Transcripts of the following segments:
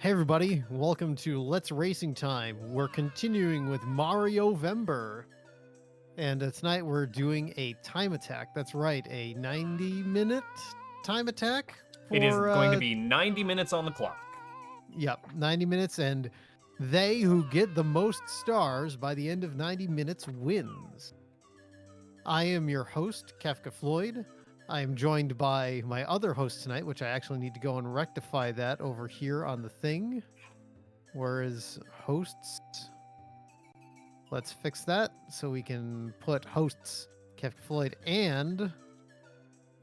Hey everybody, welcome to Let's Racing Time. We're continuing with Mariovember. And tonight we're doing a time attack. That's right, a 90-minute time attack It is for going to be 90 minutes on the clock. Yep, 90 minutes, and they who get the most stars by the end of 90 minutes wins. I am your host, Kefka Floyd. I am joined by my other host tonight, which I actually need to go and rectify that over here on the thing. Where is hosts? Let's fix that so we can put hosts Kefka Floyd and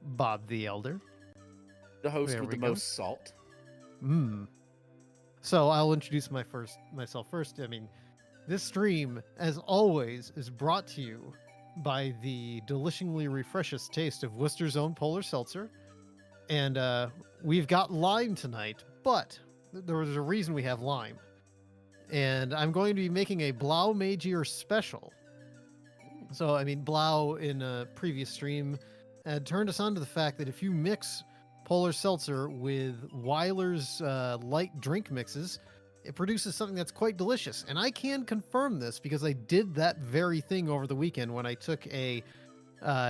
Bob the Elder. The host There with we the go. most salt. So I'll introduce myself first. I mean, this stream, as always, is brought to you by the delishingly refreshous taste of Worcester's own Polar Seltzer. And we've got lime tonight, but there was a reason we have lime. And I'm going to be making a Blau Magier special. So, I mean, Blau in a previous stream had turned us on to the fact that if you mix Polar Seltzer with Weiler's light drink mixes, it produces something that's quite delicious. And I can confirm this because I did that very thing over the weekend when I took a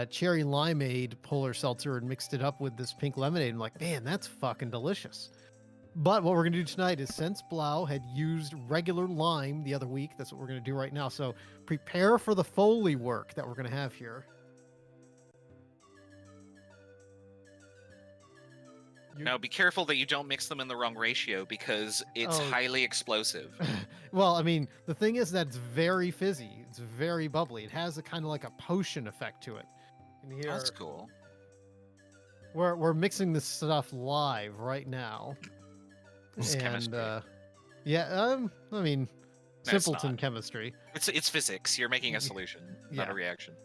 cherry limeade Polar Seltzer and mixed it up with this pink lemonade. I'm like, man, that's fucking delicious. But what we're going to do tonight is, since Blau had used regular lime the other week, that's what we're going to do right now. So prepare for the Foley work that we're going to have here. Now, be careful that you don't mix them in the wrong ratio because it's highly explosive. Well, I mean, the thing is that it's very fizzy. It's very bubbly. It has a kind of like a potion effect to it. And here, That's cool. We're mixing this stuff live right now. This is chemistry. Yeah, I mean, No, it's simpleton not. chemistry. It's physics. You're making a solution, not Yeah. a reaction.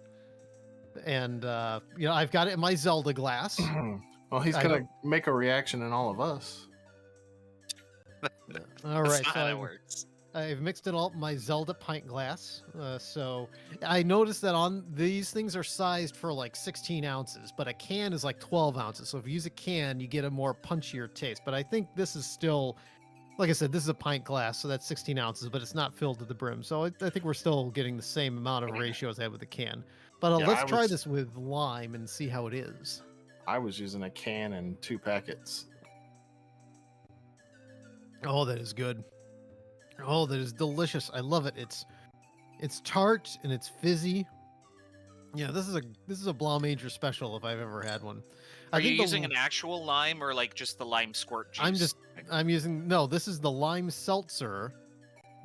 And, I've got it in my Zelda glass. Well, he's going to make a reaction in all of us. All That's right, not so how that works. I've mixed it all in my Zelda pint glass. So I noticed that on these things are sized for like 16 ounces, but a can is like 12 ounces. So if you use a can, you get a more punchier taste. But I think this is still, like I said, this is a pint glass, so that's 16 ounces, but it's not filled to the brim. So I think we're still getting the same amount of ratio as I had with the can. But Yeah, let's try this with lime and see how it is. I was using a can and 2 packets. Oh, that is good. Oh, that is delicious. I love it. It's tart and it's fizzy. Yeah, this is a Blau Major special if I've ever had one. Are you using an actual lime or like just the lime squirt juice? This is the lime seltzer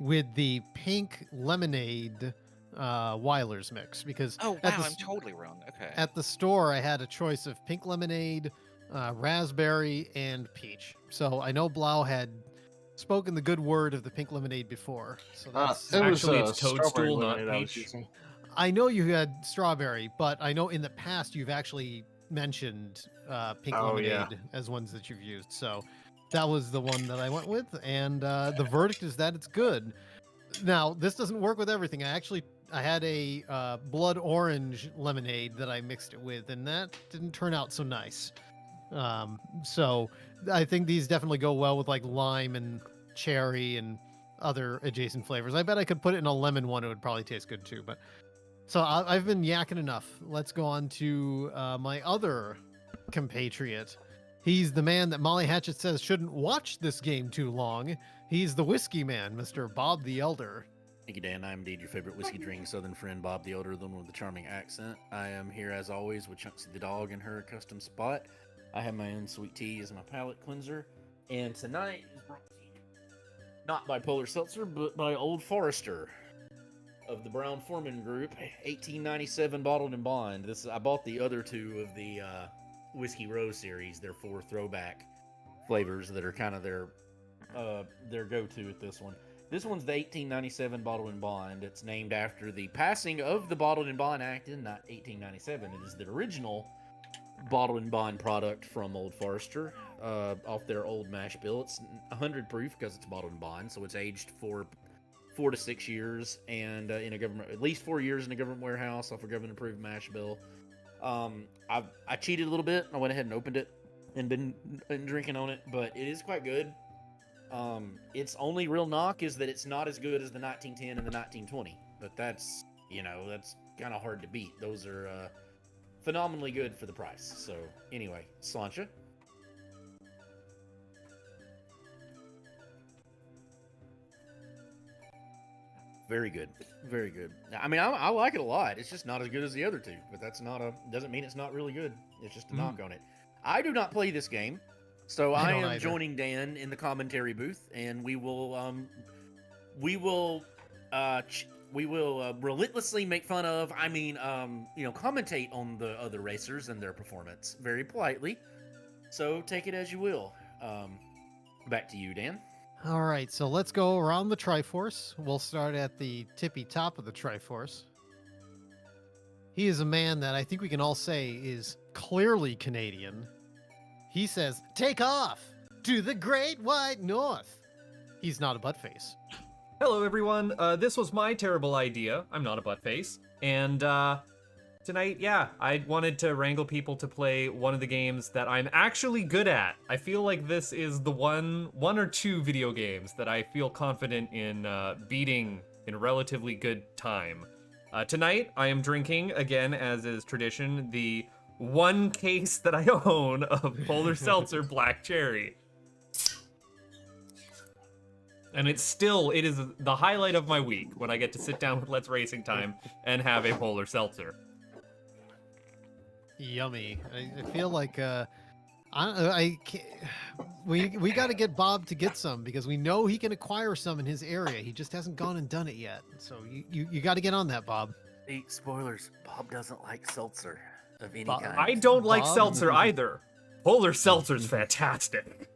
with the pink lemonade Weiler's mix, because Oh, wow, I'm totally wrong. Okay. at the store I had a choice of pink lemonade, raspberry, and peach. So I know Blau had spoken the good word of the pink lemonade before. So that's Actually, it's Toadstool, not lemonade I was peach. using. I know you had strawberry, but I know in the past you've actually mentioned pink lemonade as ones that you've used. So that was the one that I went with, and the verdict is that it's good. Now, this doesn't work with everything. I had a blood orange lemonade that I mixed it with, and that didn't turn out so nice. So I think these definitely go well with like lime and cherry and other adjacent flavors. I bet I could put it in a lemon one. It would probably taste good too. But so I've been yakking enough. Let's go on to my other compatriot. He's the man that Molly Hatchet says shouldn't watch this game too long. He's the whiskey man, Mr. Bob the Elder. Thank you, Dan. I'm indeed your favorite whiskey drinking Southern friend, Bob the Elder, the one with the charming accent. I am here, as always, with Chunksy the dog in her accustomed spot. I have my own sweet tea as my palate cleanser. And tonight is brought to you not by Polar Seltzer, but by Old Forester of the Brown Foreman Group, 1897 bottled and bond. I bought the other two of the Whiskey Rose series. They're 4 throwback flavors that are kind of their go-to at this one. This one's the 1897 Bottled and Bond. It's named after the passing of the Bottled and Bond Act in 1897. It is the original Bottled and Bond product from Old Forester, off their old mash bill. It's 100 proof because it's bottled and bond, so it's aged for 4 to 6 years, and in a government, at least 4 years in a government warehouse off a government approved mash bill. I cheated a little bit. I went ahead and opened it and been drinking on it, but it is quite good. Its only real knock is that it's not as good as the 1910 and the 1920. But that's, that's kind of hard to beat. Those are phenomenally good for the price. So anyway, Slancha. Very good. Very good. I mean, I like it a lot. It's just not as good as the other two, but that's doesn't mean it's not really good. It's just a knock on it. I do not play this game, so I am joining Dan in the commentary booth, and we will relentlessly make fun of, commentate on the other racers and their performance very politely. So take it as you will. Back to you, Dan. All right, so let's go around the Triforce. We'll start at the tippy top of the Triforce. He is a man that I think we can all say is clearly Canadian. He says, "Take off to the Great White North." He's not a buttface. Hello, everyone. This was my terrible idea. I'm not a buttface. And tonight, I wanted to wrangle people to play one of the games that I'm actually good at. I feel like this is the one or two video games that I feel confident in beating in relatively good time. Tonight, I am drinking, again, as is tradition, the one case that I own of Polar Seltzer Black Cherry. And it is the highlight of my week when I get to sit down with Let's Racing Time and have a Polar Seltzer. Yummy. I feel like we got to get Bob to get some because we know he can acquire some in his area. He just hasn't gone and done it yet. So you got to get on that, Bob. Hey, spoilers. Bob doesn't like seltzer of any Bob, kind. I don't like seltzer either. Polar Seltzer's fantastic.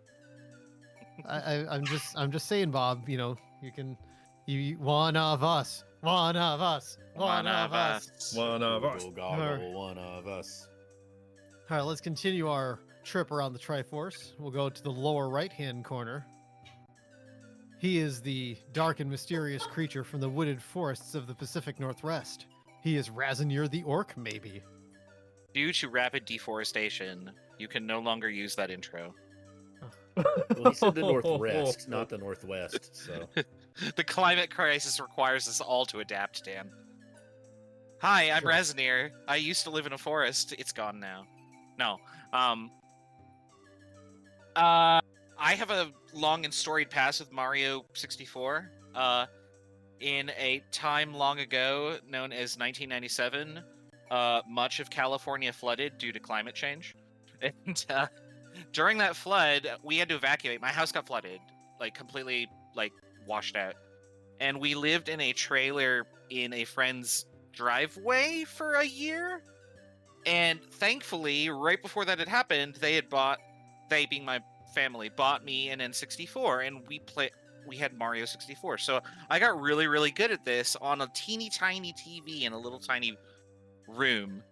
I'm just saying, Bob. You one of us. One of us. One of us. One of us. Goggle, one of us. All right, let's continue our trip around the Triforce. We'll go to the lower right-hand corner. He is the dark and mysterious creature from the wooded forests of the Pacific Northwest. He is Razanier the Orc, maybe. Due to rapid deforestation, you can no longer use that intro. Well, he said the Northwest, not the Northwest, so... The climate crisis requires us all to adapt, Dan. Hi, I'm Razanier. I used to live in a forest. It's gone now. No. I have a long and storied past with Mario 64. In a time long ago, known as 1997, much of California flooded due to climate change. And during that flood, we had to evacuate. My house got flooded, completely, washed out. And we lived in a trailer in a friend's driveway for a year. And thankfully, right before that had happened, they being my family, bought me an N64, and we had Mario 64. So I got really, really good at this on a teeny tiny TV in a little tiny room.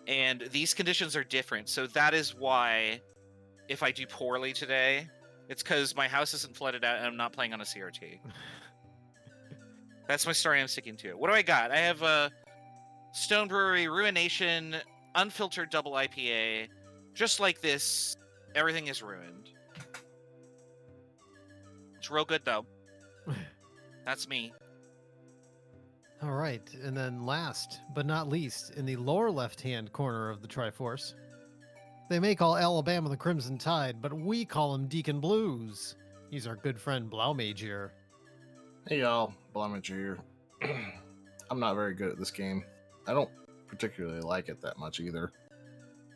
And these conditions are different. So that is why, if I do poorly today, it's because my house isn't flooded out and I'm not playing on a CRT. That's my story. I'm sticking to it. What do I got? I have a Stone Brewery Ruination Unfiltered Double IPA. Just like this, everything is ruined. It's real good, though. That's me. All right, and then last but not least, in the lower left-hand corner of the Triforce, they may call Alabama the Crimson Tide, but we call him Deacon Blues. He's our good friend Blaumagier. Hey y'all, Blaumagier here. I'm not very good at this game. I don't particularly like it that much either.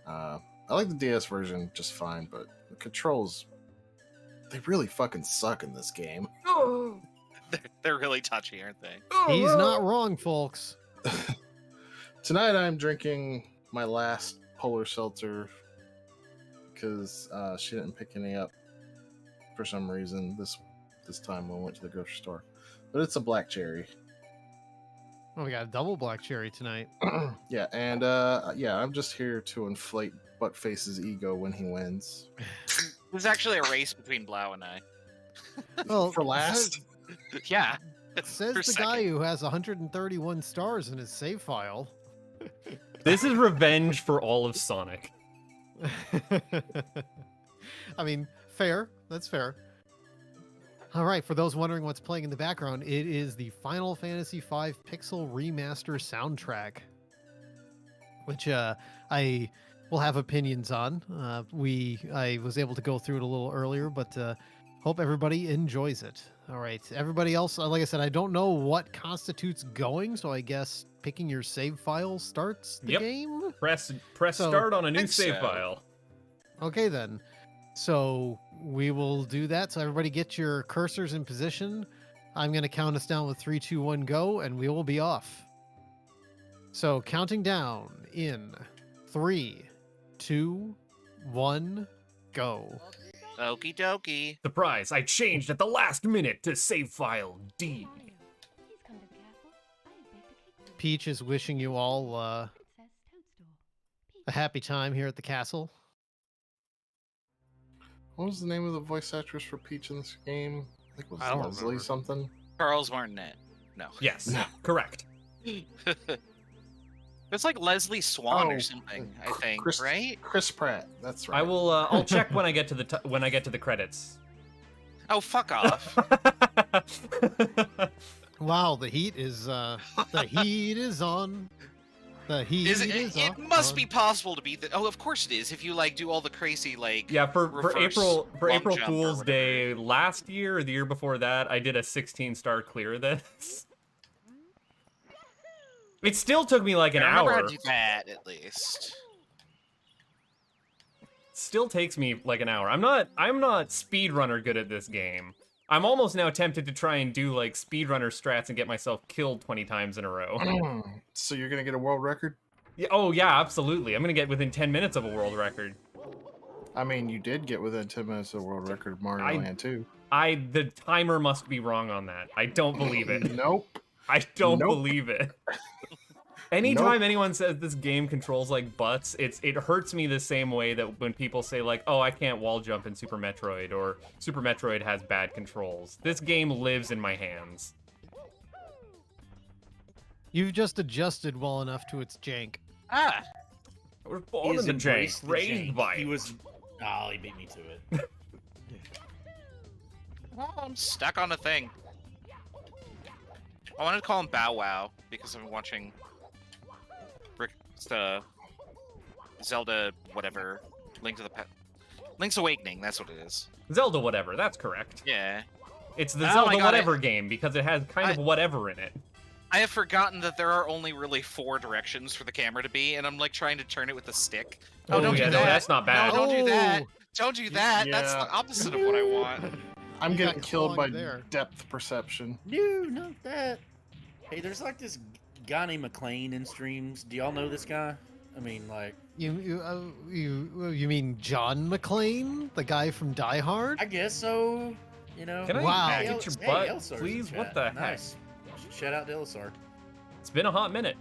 I like the DS version just fine, but the controls, they really fucking suck in this game. They're really touchy, aren't they? He's not wrong, folks. Tonight I'm drinking my last Polar Seltzer because she didn't pick any up for some reason this time when we went to the grocery store. But it's a black cherry. Oh, we got a double black cherry tonight. Yeah, and I'm just here to inflate Buttface's ego when he wins. There's actually a race between Blau and I. Well, For last? Yeah. Says For the second. guy who has 131 stars in his save file. This is revenge for all of Sonic. I mean, fair. That's fair. All right, for those wondering what's playing in the background, it is the Final Fantasy V Pixel Remaster soundtrack, which I will have opinions on. I was able to go through it a little earlier, but hope everybody enjoys it. All right, everybody else, like I said, I don't know what constitutes going, so I guess picking your save file starts the game. Press So- start on a new think save so. file. Okay, then. So we will do that. So everybody get your cursors in position. I'm going to count us down with 3, 2, 1, go, and we will be off. So counting down in 3, 2, 1, go. Okie dokie. Surprise! I changed at the last minute to save file D. Peach is wishing you all a happy time here at the castle. What was the name of the voice actress for Peach in this game? I think it I don't was Leslie remember. something. Charles Martinet. No. Yes, No. correct. It's like Leslie Swan Oh, or something, I think, Chris- right? Chris Pratt. That's right. I will. I'll check when I get to the when I get to the credits. Oh, fuck off. Wow, the heat is on. The heat Is is it on. must be possible to beat the. Oh, of course it is. If you like do all the crazy like. Yeah, for reverse April long jump or Fool's whatever. Day last year or the year before that, I did a 16-star clear of this. It still took me like an I remember how hour. to do that at least. Still takes me like an hour. I'm not speedrunner good at this game. I'm almost now tempted to try and do like speedrunner strats and get myself killed 20 times in a row. So you're gonna get a world record? Yeah, oh yeah, absolutely. I'm gonna get within 10 minutes of a world record. I mean, you did get within 10 minutes of the world record of Mario Land 2. The timer must be wrong on that. I don't believe it. Nope. I don't Nope. believe it. Anytime anyone says this game controls like butts, it hurts me the same way that when people say like, oh, I can't wall jump in Super Metroid, or Super Metroid has bad controls. This game lives in my hands. You've just adjusted well enough to its jank. Ah, I was born He's in the jank, embraced the raised jank. by He it. was. Oh, he beat me to it. well, I'm stuck on a thing. I wanted to call him Bow Wow because I'm watching Zelda whatever Link's Awakening. That's what it is. Zelda whatever, that's correct. Yeah. It's the Oh my Zelda God, whatever game because it has kind of whatever in it. I have forgotten that there are only really 4 directions for the camera to be, and I'm like trying to turn it with the stick. Oh, don't yeah, do no, that. that's not bad. No, don't do that. Oh. Don't do that. That's Yeah. the opposite of what I want. I'm You got getting killed by clogged there. depth perception. No, not that. Hey, there's like this guy named McLean in streams. Do y'all know this guy? I mean, like, You mean John McClane, the guy from Die Hard? I guess so. You know. Can I Wow. Hey, get your hey, butt, Elsar's in please? What chat. the heck? Nice. Shout out to Elsar. It's been a hot minute.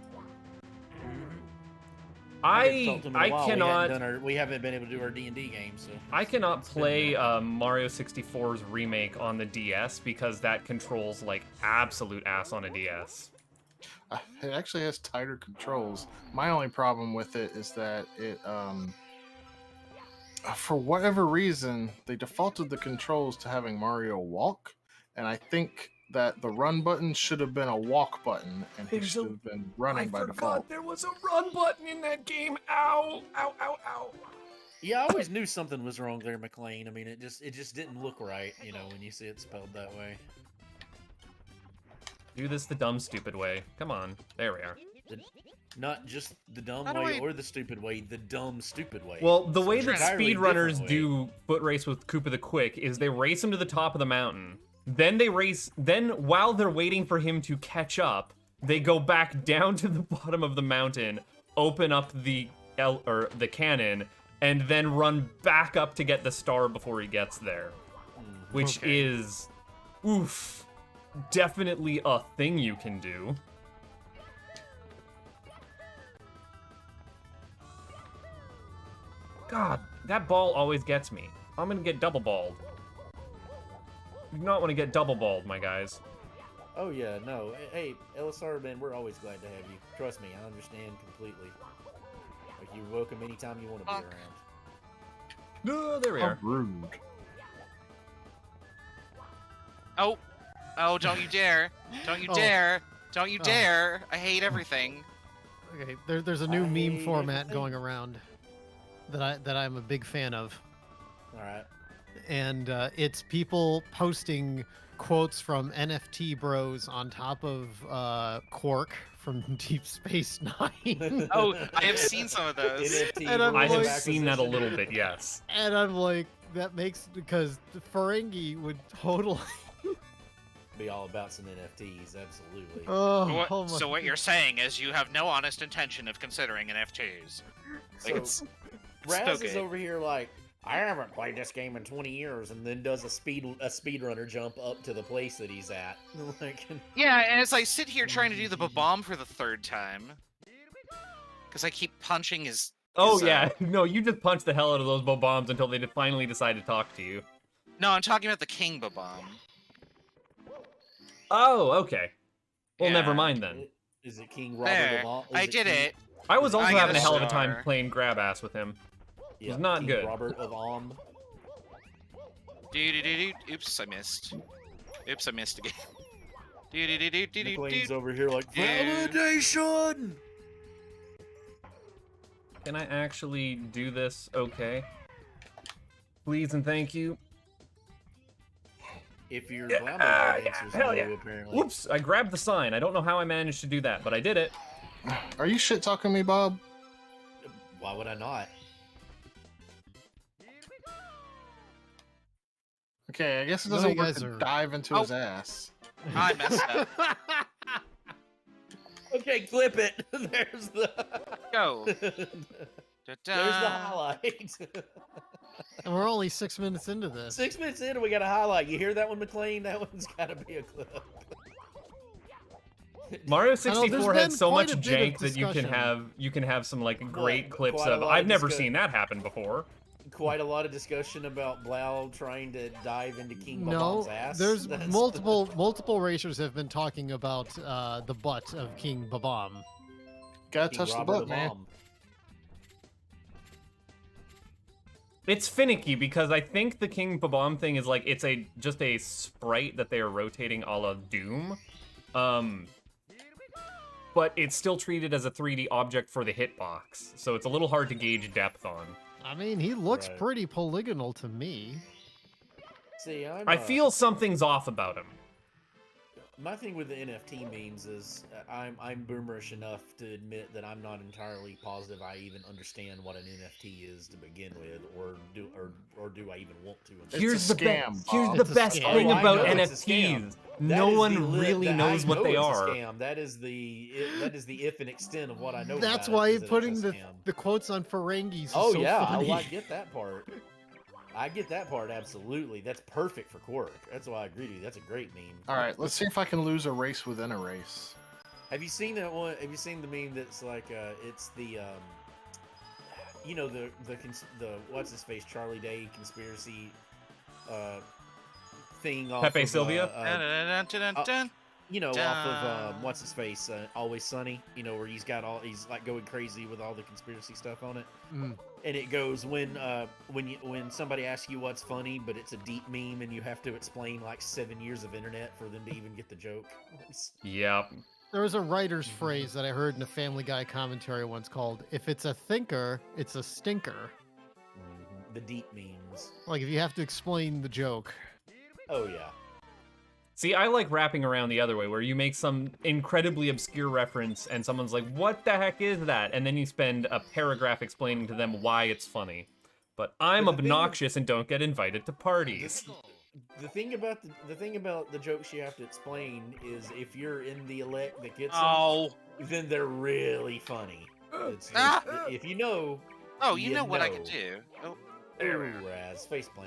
haven't talked to him in a I while. cannot We haven't been able to do our D&D game, so. I cannot It's been play a Mario 64's remake on the DS because that controls like absolute ass on a DS. It actually has tighter controls. My only problem with it is that it, for whatever reason, they defaulted the controls to having Mario walk, and I think that the run button should have been a walk button, and he There's should a- have been running by default. there was a run button in that game. Ow! Ow! Ow! Ow! Yeah, I always knew something was wrong there, McLean. I mean, it just didn't look right, you know, when you see it spelled that way. Do this the dumb, stupid way. Come on. There we are. Not just the dumb How do way I- or the stupid way, the dumb, stupid way. Well, the So way it's that entirely speedrunners different way. do foot race with Koopa the Quick is they race him to the top of the mountain. Then they race. Then while they're waiting for him to catch up, they go back down to the bottom of the mountain, open up the cannon, and then run back up to get the star before he gets there. Which Okay. is, oof, definitely a thing you can do. God, that ball always gets me. I'm gonna get double balled. You do not want to get double balled, my guys. Oh yeah, no. Hey, LSR, man, we're always glad to have you. Trust me, I understand completely. Like, you're welcome anytime you want to be Fuck. around. No, there we How are. rude. Oh, oh! Don't you dare! Don't you Oh. dare! Don't you Oh. dare! I hate everything. Okay, there's a new I meme hate format everything. going around that I'm a big fan of, All right. and it's people posting quotes from NFT Bros on top of Quark from Deep Space Nine. Oh, I have seen some of those. NFT And I'm I have like- seen that a little bit, yes. And I'm like, that makes, because the Ferengi would totally. Be all about some NFTs, absolutely. Oh, What- my so what you're saying is you have no honest intention of considering NFTs. Like, So, it's Raz so is good. over here like, I haven't played this game in 20 years, and then does a speedrunner jump up to the place that he's at. Like, Yeah, and as I sit here trying to do the bomb for the third time, because I keep punching his. Oh his, yeah, no, you just punch the hell out of those bombs until they finally decide to talk to you. No, I'm talking about the king bomb. Oh, okay. Well, Yeah. never mind then. is it King Robert There, of Om? I did it. I was also I got having a a hell of a time star. playing grab ass with him. Yeah, not King good. Robert of Om. Oops, I missed. Oops, I missed again. McLean's over here like, Dude. validation! Can I actually do this okay? Please and thank you. If your Yeah, glamour yeah, answers hell no, yeah. apparently. Whoops, I grabbed the sign. I don't know how I managed to do that, but I did it. Are you shit talking me, Bob? Why would I not? Okay, I guess it None of doesn't you work guys to are- dive into his ass. I messed up. Okay, clip it. There's the. Go. There's the highlight. And we're only 6 minutes into this. 6 minutes in, and we got a highlight. You hear that one, McLean? That one's got to be a clip. Mario there's 64 been had so quite much a bit of jank that discussion. you can have some like great quite clips a of. lot I've of never discuss- seen that happen before. Quite a lot of discussion about Blau trying to dive into King No, Bob's ass. there's That's- multiple racers have been talking about the butt of King Babam. Gotta King touch the Robert butt, of man. Om. It's finicky because I think the King Babam thing is like it's just a sprite that they are rotating a la Doom. But it's still treated as a 3D object for the hitbox, so it's a little hard to gauge depth on. I mean, he looks Right. pretty polygonal to me. See, I feel something's off about him. my thing with the NFT memes is I'm boomerish enough to admit that I'm not entirely positive I even understand what an NFT is to begin with, or do I even want to? It's Here's a the scam, best. Here's Bob. the It's a best scam. thing Oh, I about know it's a scam. NFTs. That No is one the really that knows I what know they it's a are. Scam. That is the if and extent of what I know. That's about why it, is that putting it's a the scam. quotes on Ferengis is Oh so yeah, funny. I get that part. I get that part absolutely. That's perfect for Quark. That's why I agree with you. That's a great meme. All right, let's see if I can lose a race within a race. Have you seen that one? Have you seen the meme that's like it's the you know the what's his face Charlie Day conspiracy thing off Pepe of, Sylvia? Dun-dun-dun-dun-dun-dun. you know, off Dun. of what's his face, Always Sunny. You know, where he's like going crazy with all the conspiracy stuff on it. Mm. And it goes when somebody asks you what's funny, but it's a deep meme, and you have to explain like 7 years of internet for them to even get the joke. Yep. There was a writer's phrase that I heard in a Family Guy commentary once called, "If it's a thinker, it's a stinker." The deep memes. Like if you have to explain the joke. Oh yeah. See, I like wrapping around the other way, where you make some incredibly obscure reference and someone's like, what the heck is that? And then you spend a paragraph explaining to them why it's funny. But I'm But the thing with- obnoxious and don't get invited to parties. The thing about the jokes you have to explain is if you're in the elect that gets Oh. them, then they're really funny. It's Ah. if you know. Oh, you You know what I know. can do. Oh, Ooh, Raz, faceplant.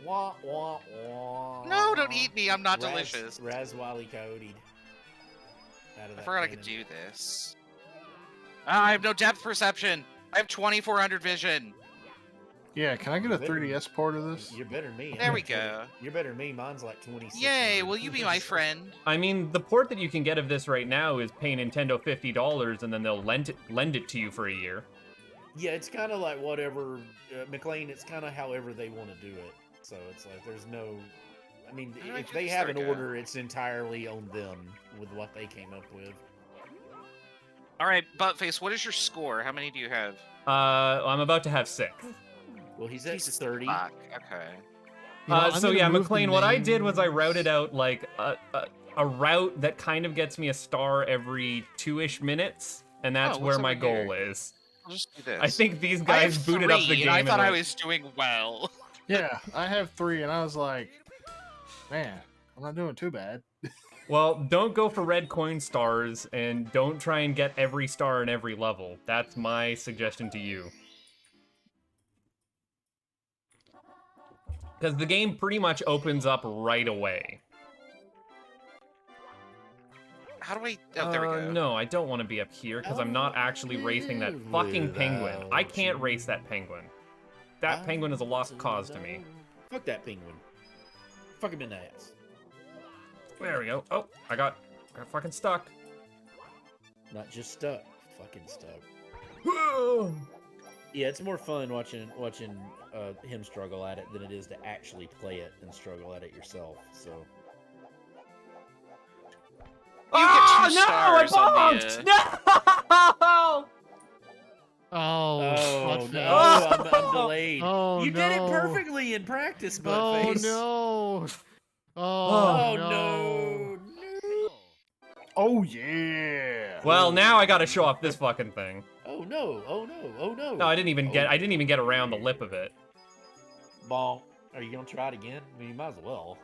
Wah wah wah. no, don't eat me. I'm not Raz- delicious. Raz Wally Coyote. I forgot I could do this. Ah, I have no depth perception. I have 2400 vision. Yeah, can I get a 3DS port of this? You're better than me. There we go. You're better than me. Mine's like 26. Yay, will you be my friend? I mean, the port that you can get of this right now is pay Nintendo $50 and then they'll lend it to you for a year. Yeah, it's kind of like whatever, McLean. It's kind of however they want to do it. So it's like there's no. I mean, How do I if do they this? have There an we go. order, it's entirely on them with what they came up with. All right, Buttface, what is your score? How many do you have? I'm about to have 6. Well, he's at Jesus 30. fuck, okay. You know, I'm So gonna yeah, move the McLean, what I did was I names. routed out like a route that kind of gets me a star every 2-ish minutes, and that's Oh, where what's my over goal here? is. I'll just do this. I think these I guys have booted up the 3, game. and I thought I went, was doing well. Yeah, I have 3, and I was like, man, I'm not doing too bad. Well, don't go for red coin stars, and don't try and get every star in every level. That's my suggestion to you. Because the game pretty much opens up right away. How do I... Oh, there we go. No, I don't want to be up here, because I'm not actually racing that fucking penguin. I can't race that penguin. That penguin is a lost cause to me. Fuck that penguin. Fuck him in the ass. There we go. Oh, I got fucking stuck. Not just stuck. Fucking stuck. Yeah, it's more fun watching him struggle at it than it is to actually play it and struggle at it yourself. So. You get 2 stars I on bonked! the... No! Oh, Oh Buttface. no, I'm delayed. Oh, You did it no. perfectly in practice, Oh Buttface. no! Oh Oh, no. Oh yeah. Well, now I gotta show off this fucking thing. Oh no! Oh no! Oh no! No, I didn't even get around the lip of it. Bonk. Are you gonna try it again? I mean, you might as well.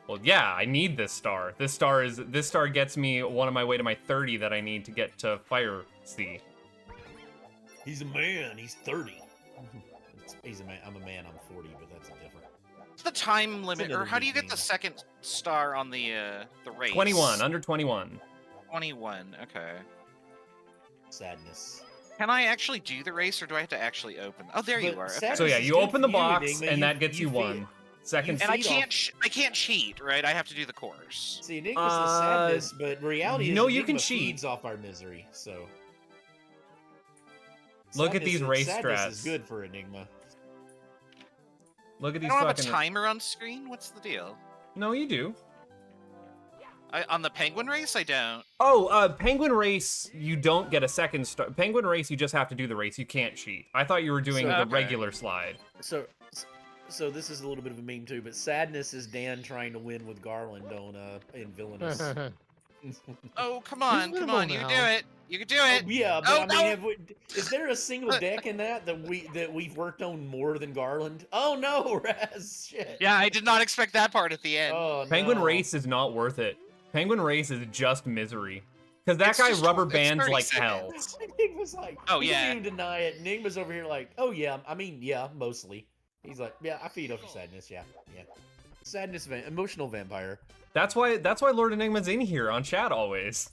Well, yeah, I need this star. This star gets me one of my way to my 30 that I need to get to Fire Sea. He's a man. He's 30. He's a man. I'm a man. I'm 40, but that's a different. What's the time limit, or another how do you big get the game. 2nd star on the race? 21, under 21. 21, okay. Sadness. Can I actually do the race, or do I have to actually open? Oh, there you But are. Okay. sadness So yeah, is you good open for the you, box, Enigma. and You- that gets you you one. Second. And I feed off- can't cheat, right? I have to do the course. See, Enigma's the sadness, but reality is no, you Enigma can cheat. feeds off our misery. So. Look at these race sadness strats. is good for Enigma. Look at I these don't have a fucking. timer on screen. What's the deal? No, you do. On the penguin race, I don't. Oh, Penguin Race, you don't get a 2nd star. Penguin Race, you just have to do the race. You can't cheat. I thought you were doing So- the Okay. regular slide. So this is a little bit of a meme too, but sadness is Dan trying to win with Garland on in Villainous. Oh, come on, He's come minimal on, you can now. do it. You can do it. Yeah, but Oh, I mean, no! have we, is there a single deck in that we've worked on more than Garland? Oh no, Raz, shit. Yeah, I did not expect that part at the end. Oh, Penguin no. Race is not worth it. Penguin Race is just misery. Because that It's guy just- rubber it's bands 30 like hell. seconds. Enigma's like, Oh, he yeah. doesn't even deny it. Enigma's over here like, oh yeah, I mean, yeah, mostly. He's like, yeah, I feed off of sadness, yeah. Sadness, emotional vampire. That's why Lord Enigma's in here on chat always.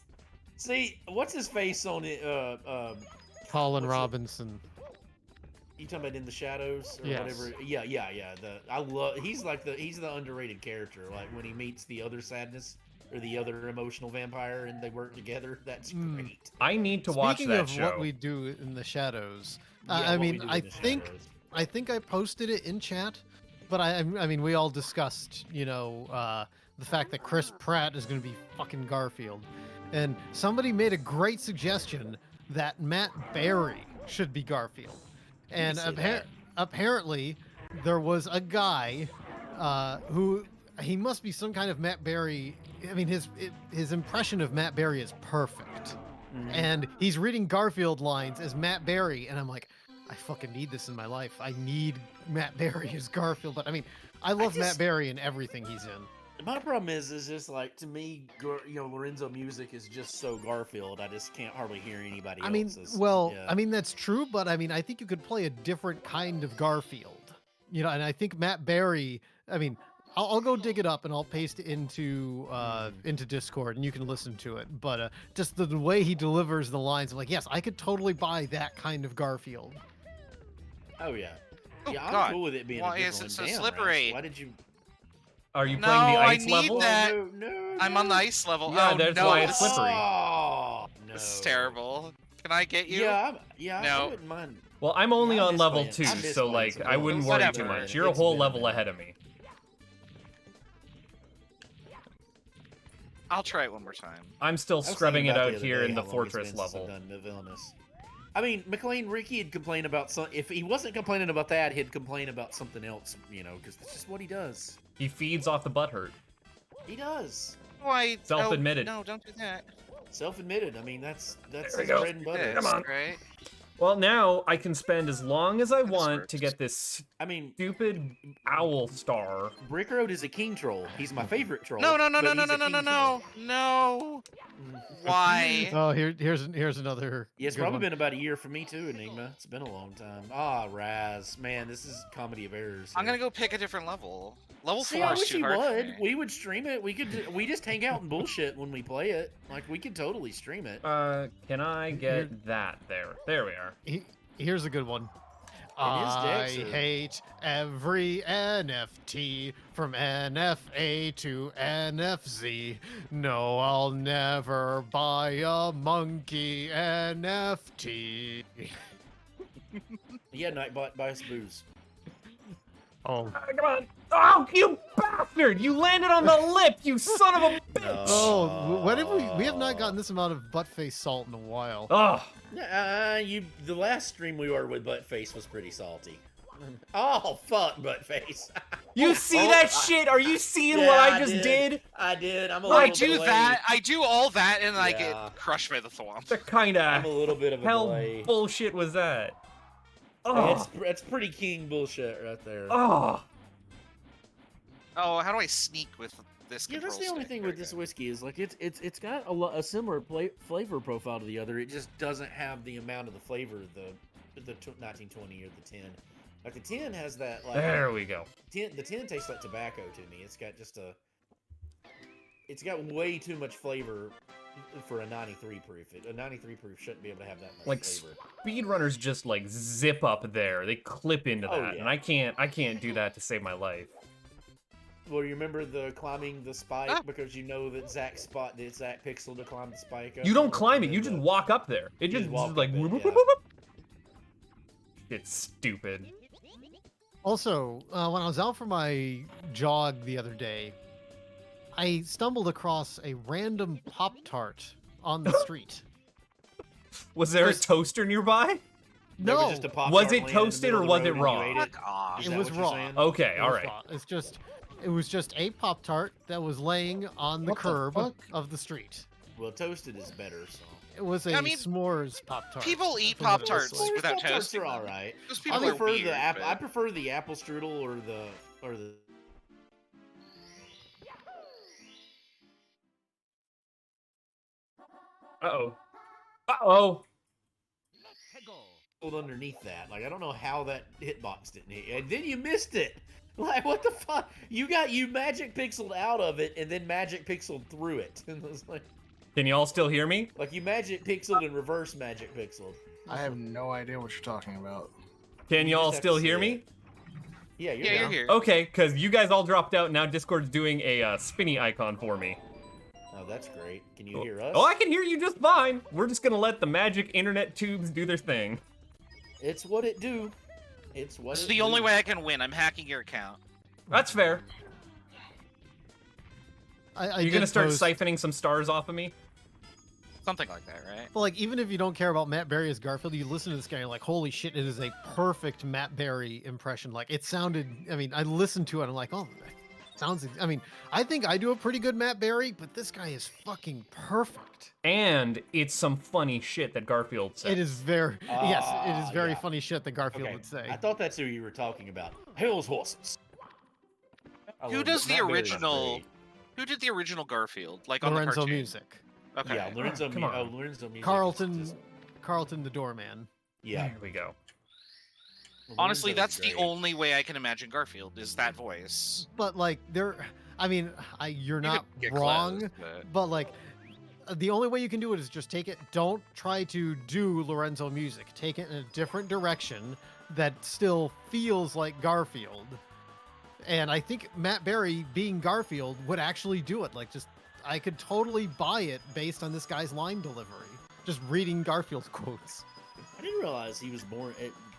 See, what's his face on it? Colin What's it? Robinson. You talking about In the Shadows or Yes. whatever? Yeah. I love. He's the underrated character. Like when he meets the other sadness or the other emotional vampire and they work together. That's great. I need to watch Speaking that of show. what we do in the shadows, Yeah, I what we mean, do in I the think shadows. I think I posted it in chat, but I mean, we all discussed, the fact that Chris Pratt is going to be fucking Garfield, and somebody made a great suggestion that Matt Berry should be Garfield, and say that. apparently there was a guy who he must be some kind of Matt Berry. I mean, his impression of Matt Berry is perfect, and he's reading Garfield lines as Matt Berry, and I'm like, I fucking need this in my life. I need Matt Berry as Garfield. But I mean, I love Matt just- Berry in everything he's in. My problem is just like to me, Lorenzo music is just so Garfield. I just can't hardly hear anybody I mean, else's. well, Yeah. I mean that's true, but I mean I think you could play a different kind of Garfield. And I think Matt Berry. I mean, I'll go dig it up and I'll paste it into Discord and you can listen to it. But just the way he delivers the lines, I'm like, yes, I could totally buy that kind of Garfield. Oh yeah. Oh, Yeah, I'm God. cool with it being Why a is different it so one. Damn, slippery? Raz, why did you? Are you No, playing the I ice need level? that. No, I'm on the ice level. Yeah, oh, that's no, why it's this, slippery. Oh, no. this is terrible. Can I get you? Yeah, I No. wouldn't mind. Well, I'm only Yeah, I on miss level playing- 2, I miss so playing like some I wouldn't worry Whatever. too much. You're a It's whole been a level minute. ahead of me. I'll try it one more time. I'm still I was scrubbing thinking it about out other here day in the how long it's fortress been since I've level. done Villainous. I mean, McLean Ricky had complained about some. If he wasn't complaining about that, he'd complain about something else. You know, because that's just what he does. He feeds off the butt hurt. He does. Why? Self-admitted. No, don't do that. Self-admitted. I mean, that's There his we go. bread and butter. Come on. Right? Well, now I can spend as long as I This want to works. get this I mean, stupid owl star. Brick Road is a king troll. He's my favorite troll. No, but no, he's a king troll. no. Why? Oh, here's another. Yeah, it's good probably one. been about a year for me too, Enigma. It's been a long time. Ah, Raz, man, this is comedy of errors. I'm here. gonna go pick a different level. Level See, 4 I is wish too he hard for would. me. We would stream it. We just hang out and bullshit when we play it. Like we could totally stream it. Can I get that there? There we are. Here's a good one. And his I decks are- hate every NFT from NFA to NFZ. No, I'll never buy a monkey NFT. Yeah, Nightbot, buy us booze. Oh. Come on. Oh, you bastard! You landed on the lip, you son of a bitch! Oh, what have we have not gotten this amount of butt face salt in a while. Oh, The last stream we were with Buttface was pretty salty. Oh fuck, Buttface. you see Oh, that shit? Are you seeing Yeah, what I just did? I did. I'm a I little do delayed. that. I do all that, and I Yeah. get crushed by the thwomp. The kind I'm a of little bit of a hell delay. bullshit was that? Oh, It's pretty king bullshit right there. oh. Oh, how do I sneak with this? Yeah, that's the control only stick? thing There with we this go. whiskey is like it's got a similar flavor profile to the other. It just doesn't have the amount of the flavor the 1920 or the 10. Like the 10 has that like There we go. the 10 tastes like tobacco to me. It's got way too much flavor for a 93 proof. A 93 proof shouldn't be able to have that much Like flavor. speedrunners just like zip up there. They clip into Oh, that, yeah. and I can't do that to save my life. Well, you remember the climbing the spike Ah. because you know that Zach Pixel to climb the spike. up You don't and climb it. then You just the- walk up there. It You just, just walk like up it, whoop, whoop, yeah. whoop, whoop. It's stupid. Also, when I was out for my jog the other day, I stumbled across a random Pop-Tart on the street. Was there a Just- toaster nearby? There was No, just a Pop-Tart Was it laying in the toasted middle or of was the it road and raw? you ate Fuck off. Is It that was what you're raw. saying? Okay, it all was right. raw. It was just a Pop-Tart that was laying on the What the curb fuck? of the street. Well, toasted is better, so. It was a I mean, s'mores Pop-Tart. People eat from what it Pop-Tarts looks like. without Pop-Tarts toasting are all them. right. Those I people are prefer weird. the apple. but- I prefer the apple strudel or the. Uh-oh. Uh-oh. Underneath that, like I don't know how that hitbox didn't hit, and then you missed it. Like what the fuck? You magic pixeled out of it, and then magic pixeled through it, and it was Can you all still hear me? like you magic pixeled and reverse magic pixeled. I have no idea what you're talking about. Can You you all just have to still see hear it. me? Yeah, you're Yeah, you're down. here. Okay, because you guys all dropped out. Now Discord's doing a spinny icon for me. Oh, that's great. Can you hear us? Oh, I can hear you just fine. We're just going to let the magic internet tubes do their thing. It's what it do. It's what. This is it the only do. way I can win. I'm hacking your account. That's fair. I You're did going to start post- siphoning some stars off of me? Something like that, right? But like, even if you don't care about Matt Berry as Garfield, you listen to this guy and you're like, holy shit, it is a perfect Matt Berry impression. Like, it sounded, I mean, I listened to it and I'm like, oh, that sounds, I mean, I think I do a pretty good Matt Berry, but this guy is fucking perfect. And it's some funny shit that Garfield said. It is very, yes, it is very yeah. funny shit that Garfield Okay, would say. I thought that's who you were talking about. Hell's horses. I Who love does it. the Matt Berry's original? great. Who did the original Garfield? Like on Lorenzo the cartoon? Music. Okay. Yeah, Lorenzo. Come on. Lorenzo Music. is Carlton, just- Carlton the doorman. Yeah. There we go. Honestly, Lorenzo's that's the great. only way I can imagine Garfield is that voice. But like, I mean, you're You not could get wrong, close, but- but like, the only way you can do it is just take it. Don't try to do Lorenzo Music. Take it in a different direction that still feels like Garfield. And I think Matt Berry being Garfield would actually do it. Like, just I could totally buy it based on this guy's line delivery. Just reading Garfield quotes. I didn't realize he was born.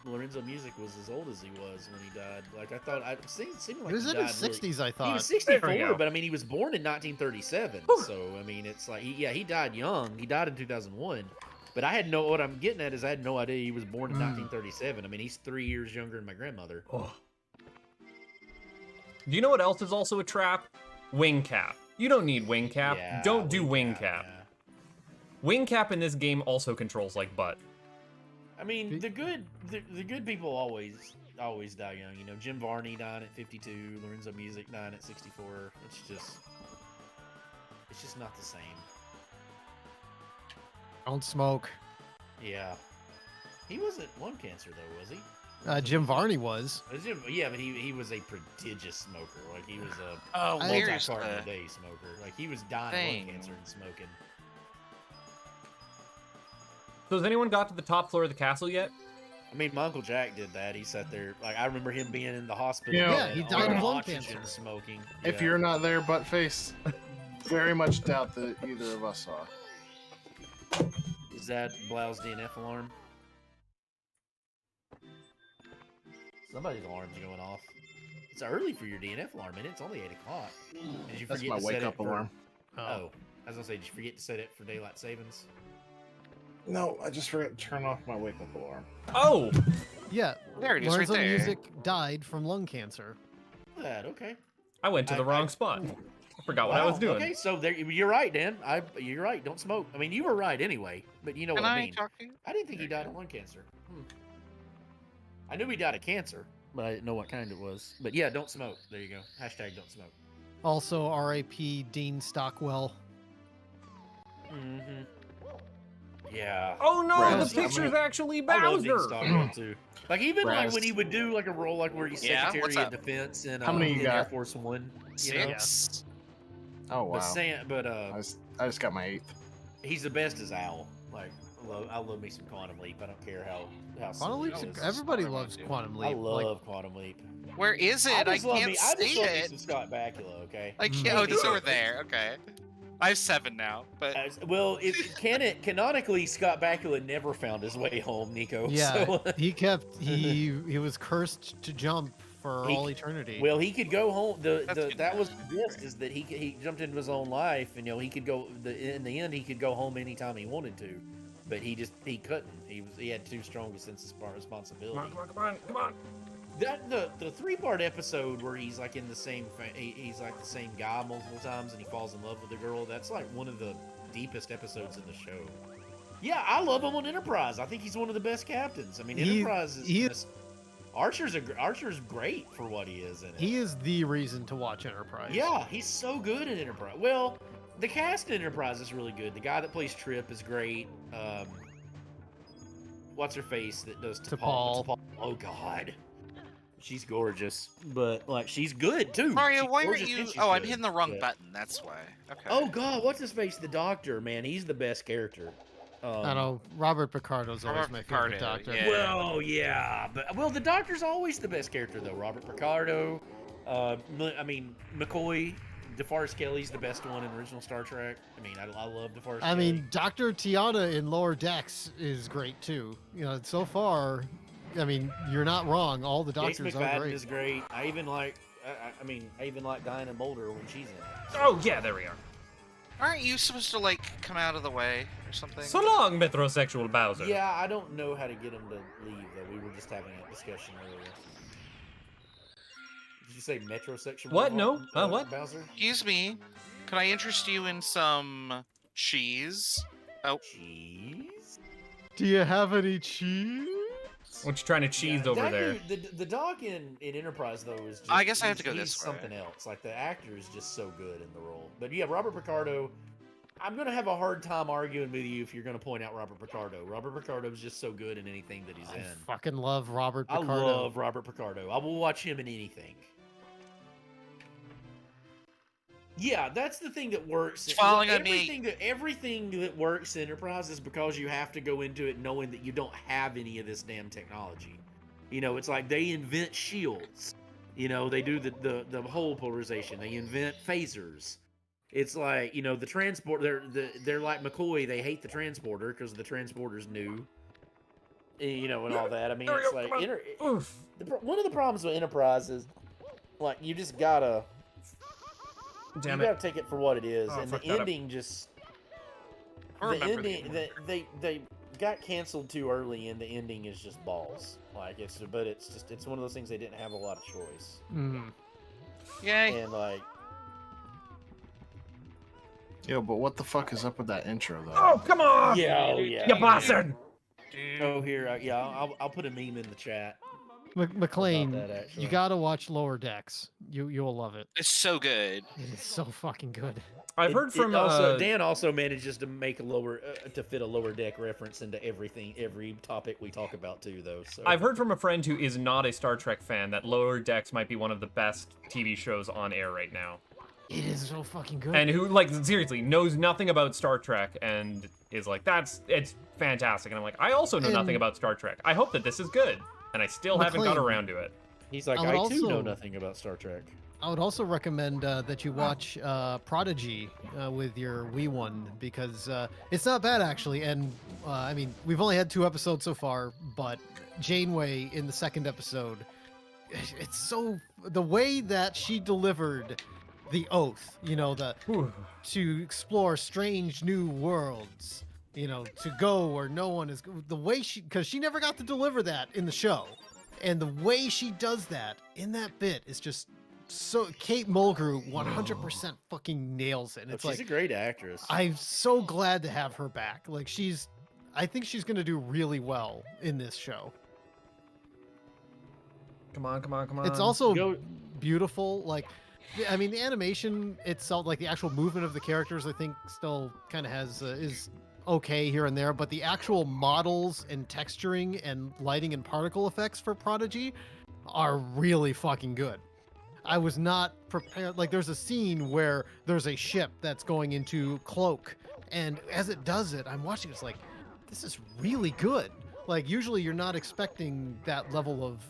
Lorenzo Music was as old as he was when he died. Like I thought, it seemed like He was in died his really- 60s, I He thought. was There we 64, go. but I mean, he was born in 1937. So I mean, it's like he died young. He died in 2001. But what I'm getting at is I had no idea he was born in 1937. I mean, he's 3 years younger than my grandmother. Oh. Do you know what else is also a trap? Wing cap. You don't need wing cap. Yeah, Don't do wing cap. yeah. Wing cap in this game also controls like butt. I mean, the good people always die young. You know, Jim Varney died at 52. Lorenzo Music died at 64. It's just not the same. Don't smoke. Yeah. He wasn't lung cancer though, was he? Jim Varney was. Yeah, but he was a prodigious smoker. Like he was a Oh, where's multi-carton a day smoker. Like he was dying of thing? lung cancer and smoking. So has anyone got to the top floor of the castle yet? I mean, my Uncle Jack did that. He sat there. Like I remember him being in the hospital. Yeah, and he died on of lung oxygen cancer. smoking. If Yeah. you're not there, Buttface, very much doubt that either of us are. Is that Blau's DNF alarm? Somebody's alarm's going off. It's early for your DNF alarm, and it's only 8 o'clock. Did you That's forget my to set wake it up for... alarm. Oh, I was gonna say, did you forget to set it for daylight savings? No, I just forgot to turn off my wake up alarm. Oh! Yeah. There it is, right Lorenzo there. Music died from lung cancer. That okay. I went to the wrong spot. I forgot what I was Wow, doing. Okay, so there, you're right, Dan. You're right. Don't smoke. I mean, you were right anyway, but you know Can what I I mean. talk to you? I didn't think he died of lung cancer. I knew he died of cancer, but I didn't know what kind it was. But yeah, don't smoke. There you go. Hashtag don't smoke. Also, R.I.P. Dean Stockwell. Mm-hmm. Yeah. Oh no, Raz, the picture's actually I love Dean Bowser! Stockwell too. Like even like Raz. when he would do like a role like where he's Yeah, Secretary what's of up? Defense and How many you in got? Air Force One. You know? Six. Oh wow! But I just got my 8th. he's the best as Owl. Like I love me some Quantum Leap. I don't care how Quantum silly Leap's it is. everybody Quantum loves Leap. Quantum I Leap. love Quantum Leap. Where is it? I just love can't me. see I just love me it. some Scott Bakula. Okay. I can't. Oh, it's over there. Okay. I have 7 now, but Well, canonically, Scott Bakula never found his way home, Nico. Yeah, So, he was cursed to jump for He- all eternity. well, he could go home. That's good That was enough. the gist, is that he jumped into his own life, and he could go. In the end, he could go home anytime he wanted to, but he couldn't. He had too strong a sense of responsibility. Come on. That the 3-part episode where he's like in the same he's like the same guy multiple times and he falls in love with the girl. That's like one of the deepest episodes in the show. Yeah, I love him on Enterprise. I think he's one of the best captains. I mean, Enterprise is Archer's great for what he is in it. He is the reason to watch Enterprise. Yeah, he's so good in Enterprise. Well, the cast in Enterprise is really good. The guy that plays Trip is great. What's her face that does T'Pol. T'Pol? Oh God. She's gorgeous, but like she's good too. Mario, She's why aren't gorgeous you? and she's Oh, I'm good, hitting the wrong but- button. That's why. Okay. Oh God, what's his face? The Doctor, man, he's the best character. I know Robert Picardo's always Robert my favorite Picardo, doctor. yeah. Well, yeah, but the Doctor's always the best character though. Robert Picardo, I mean McCoy, DeForest Kelly's the best one in original Star Trek. I mean, I love DeForest. I mean, Dr. Tiana in Lower Decks is great too. You know, so far, I mean, you're not wrong. All the Jace doctors are McFadden great. is great. I even like Diana Mulder when she's in it. Oh yeah, there we are. Aren't you supposed to like come out of the way or something? So long, metrosexual Bowser. Yeah, I don't know how to get him to leave though. We were just having a discussion earlier. Did you say metrosexual? What? No. What? Bowser? Excuse me. Could I interest you in some cheese? Oh, Cheese? Do you have any cheese? What you trying to cheese over that there? Dude, the dog in Enterprise though is. Just, I guess I have to go he's this way. something else. Like the actor is just so good in the role. But yeah, Robert Picardo. I'm gonna have a hard time arguing with you if you're gonna point out Robert Picardo. Robert Picardo is just so good in anything that he's I in. fucking love Robert I Picardo. love Robert Picardo. I will watch him in anything. Yeah, that's the thing that works. It's falling on me. Everything that works in Enterprise is because you have to go into it knowing that you don't have any of this damn technology. You know, it's like they invent shields. You know, they do the whole polarization. They invent phasers. It's like, you know, the transport. They're like McCoy. They hate the transporter because the transporter's new. you know, and all that. I mean, There we it's go, like come on. Oof. one of the problems with Enterprise is like you just gotta Damn you it. gotta take it for what it is, Oh, and the fuck that up. ending just I the remember the ending they got canceled too early, and the ending is just balls. Like it's one of those things they didn't have a lot of choice, Yay. and like. Yo, but what the fuck is up with that intro though? Oh, come on! Yeah, oh, yeah. You bastard! Oh, here, I'll put a meme in the chat. McLean, About that, actually. you gotta watch Lower Decks. You'll love it. It's so good. It is so fucking good. I've heard from Dan also manages to make to fit a Lower Deck reference into every topic we talk about too, though. So I've heard from a friend who is not a Star Trek fan that Lower Decks might be one of the best TV shows on air right now. It is so fucking good. And who, like, seriously, knows nothing about Star Trek and is like, it's fantastic. And I'm like, I also know nothing about Star Trek. I hope that this is good. And I still haven't got McLean, around to it. he's like, I would I too know also- nothing about Star Trek. I would also recommend that you watch Prodigy with your Wii one because it's not bad actually. And I mean, we've only had 2 episodes so far, but Janeway in the 2nd episode, it's so the way that she delivered the oath, you know, to explore strange new worlds, you know, to go where no one is. The way because she never got to deliver that in the show, and the way she does that in that bit is just. So Kate Mulgrew 100% fucking nails it. And it's She's a great actress. I'm so glad to have her back. Like I think she's gonna do really well in this show. Come on, come on, come on. It's also Go- beautiful. Like, I mean, the animation itself, like the actual movement of the characters, I think still kind of is okay here and there. But the actual models and texturing and lighting and particle effects for Prodigy are really fucking good. I was not prepared. Like, there's a scene where there's a ship that's going into Cloak, and as it does it, I'm watching. It's like, this is really good. Like, usually you're not expecting that level of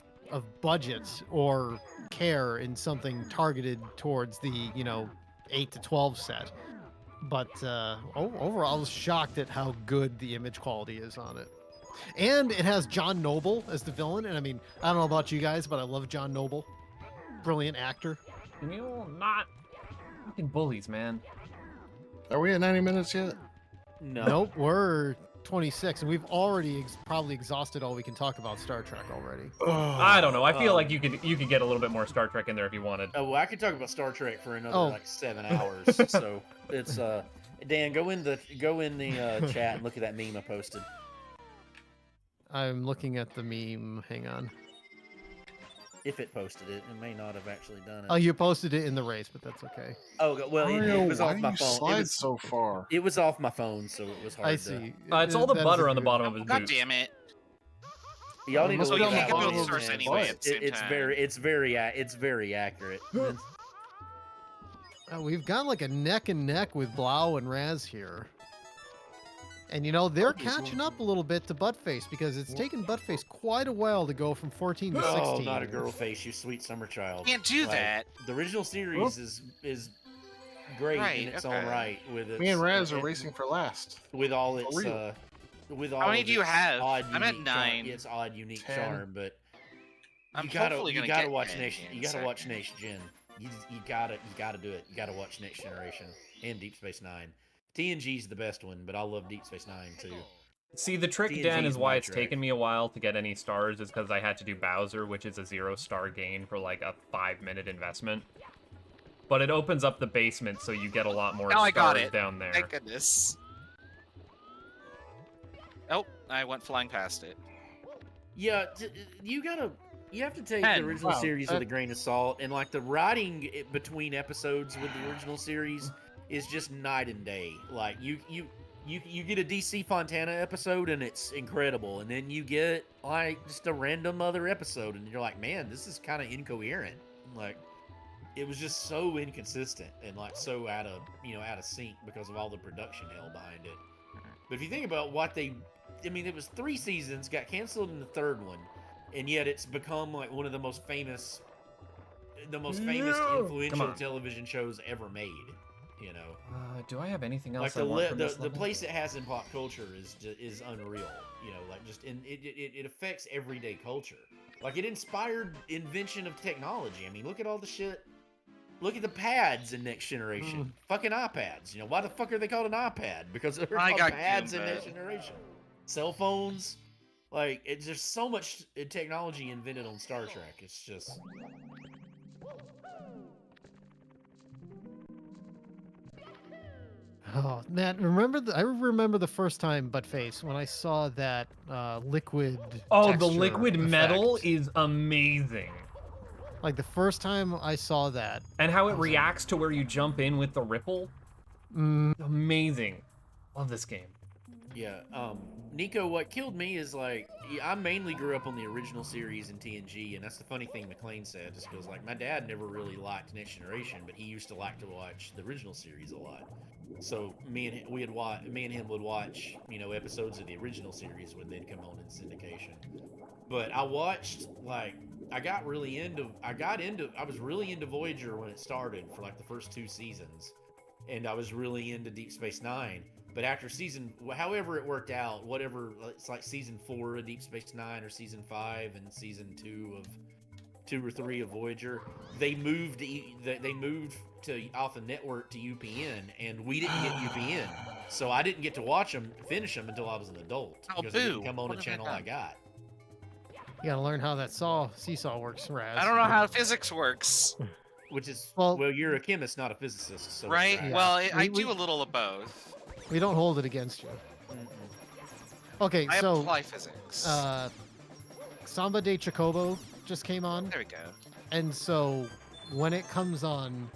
budget or care in something targeted towards the 8 to 12 set. But overall, I was shocked at how good the image quality is on it. And it has John Noble as the villain. And I mean, I don't know about you guys, but I love John Noble. Brilliant actor. Not fucking bullies, man. Are we at 90 minutes yet? No. Nope, we're 26, and we've already probably exhausted all we can talk about Star Trek already. I don't know. I feel like you could get a little bit more Star Trek in there if you wanted. Oh, well, I could talk about Star Trek for another Oh. like 7 hours. So it's Dan, go in the chat and look at that meme I posted. I'm looking at the meme. Hang on. If it posted it, it may not have actually done it. Oh, you posted it in the race, but that's okay. Oh, well, it Mario, was why off do my you phone. slide so far? It was off my phone, so it was hard. I to... see. It's all the That is butter a on the good- bottom of his God boots. damn it. Y'all need to must look be at on that the one. bottom of source his anyway butt. at the same It's time. very accurate. We've got like a neck and neck with Blau and Raz here. And they're catching up a little bit to Buttface because it's taken Buttface quite a while to go from 14 to 16. Oh, not a girl face, you sweet summer child. Can't do Like, that. The original series is great Right, in its okay. own right. With its, Me and Raz are racing for last. with all its real. with all. How many of do you its have? Odd, I'm at unique charm- 9. Its odd, unique 10. charm, but I'm you gotta hopefully gonna gotta get watch 10 next. in You a gotta watch second. next gen. You gotta do it. You gotta watch Next Generation and Deep Space Nine. TNG's the best one, but I love Deep Space Nine too. See, the trick, TNG Dan, is is why my it's trick. taken me a while to get any stars is because I had to do Bowser, which is a 0-star gain for like a 5-minute investment. But it opens up the basement, so you get a lot more Now I got stars it. down there. Thank goodness. Oh, I went flying past it. Yeah, you have to take 10. the original Wow, series that- with a grain of salt, and like the writing between episodes with the original series is just night and day. Like you get a DC Fontana episode and it's incredible, and then you get like just a random other episode, and you're like, man, this is kind of incoherent. Like it was just so inconsistent and like so out of sync because of all the production hell behind it. But if you think about it was 3 seasons, got canceled in the 3rd one, and yet it's become like one of the most famous No! influential Come on. television shows ever made. You know, Do I have anything else like I want from this the level? place it has in pop culture is unreal. You know, like just it affects everyday culture. Like it inspired invention of technology. I mean, look at all the shit. Look at the pads in Next Generation. Fucking iPads. You know, why the fuck are they called an iPad? Because they're I called got pads in Goomba. Next Generation. Cell phones. Like, it's just so much technology invented on Star Trek. It's just... Oh, Matt, I remember the first time, Buttface, when I saw that liquid. Oh, the texture liquid metal effect. is amazing. Like the first time I saw that. And how I it was like, reacts to where you jump in with the ripple. Amazing. Love this game. Yeah, Nico, what killed me is, like, I mainly grew up on the original series in TNG, and that's the funny thing McLean said, just because, like, my dad never really liked Next Generation, but he used to like to watch the original series a lot. So me and him would watch, you know, episodes of the original series when they'd come on in syndication. But I watched, like, I was really into Voyager when it started for like the first 2 seasons, and I was really into Deep Space Nine. But after however it worked out, whatever, it's like season 4 of Deep Space Nine or season 5 and season 2 or 3 of Voyager, they moved to off the network to UPN, and we didn't get UPN, so I didn't get to finish them until I was an adult because it didn't come on What the have I channel I done? got. You gotta learn how that seesaw works, Raz. I don't know how physics works, Which is Well- well, you're a chemist, not a physicist, so right? it's Yeah. Well, We- I do a little of both. We don't hold it against you. Mm-mm. Okay, I so apply physics. Samba de Chocobo just came on, There we go. and so when it comes on,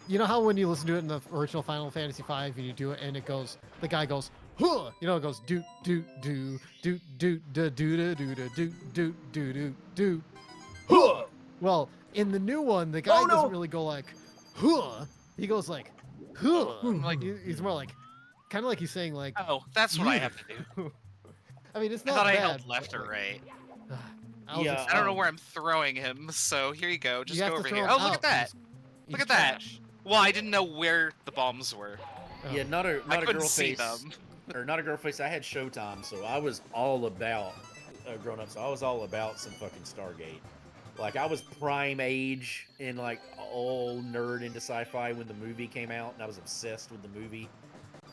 you know how when you listen to it in the original Final Fantasy V and you do it and it goes, the guy goes, huh, you know, it goes do do do do do do do do do do do do do do. Huh! Well, in the new one, the guy Oh, no! doesn't really go like, huh. He goes like, huh. Like- He's more like, kind of like he's saying like, Oh, that's what I have to do. I mean, it's I not thought I bad. held left but, or right. I'll Yeah, just- I don't know where I'm throwing him, so here you go. Just you have go to over throw here. him Oh, look out. at that. He's Look at that. trash. Well, I didn't know where the bombs were. Oh. Yeah, not a I couldn't girl see face, them. or not a girl face. I had Showtime, so I was all about grown up. So I was all about some fucking Stargate. Like I was prime age and like all nerd into sci-fi when the movie came out, and I was obsessed with the movie.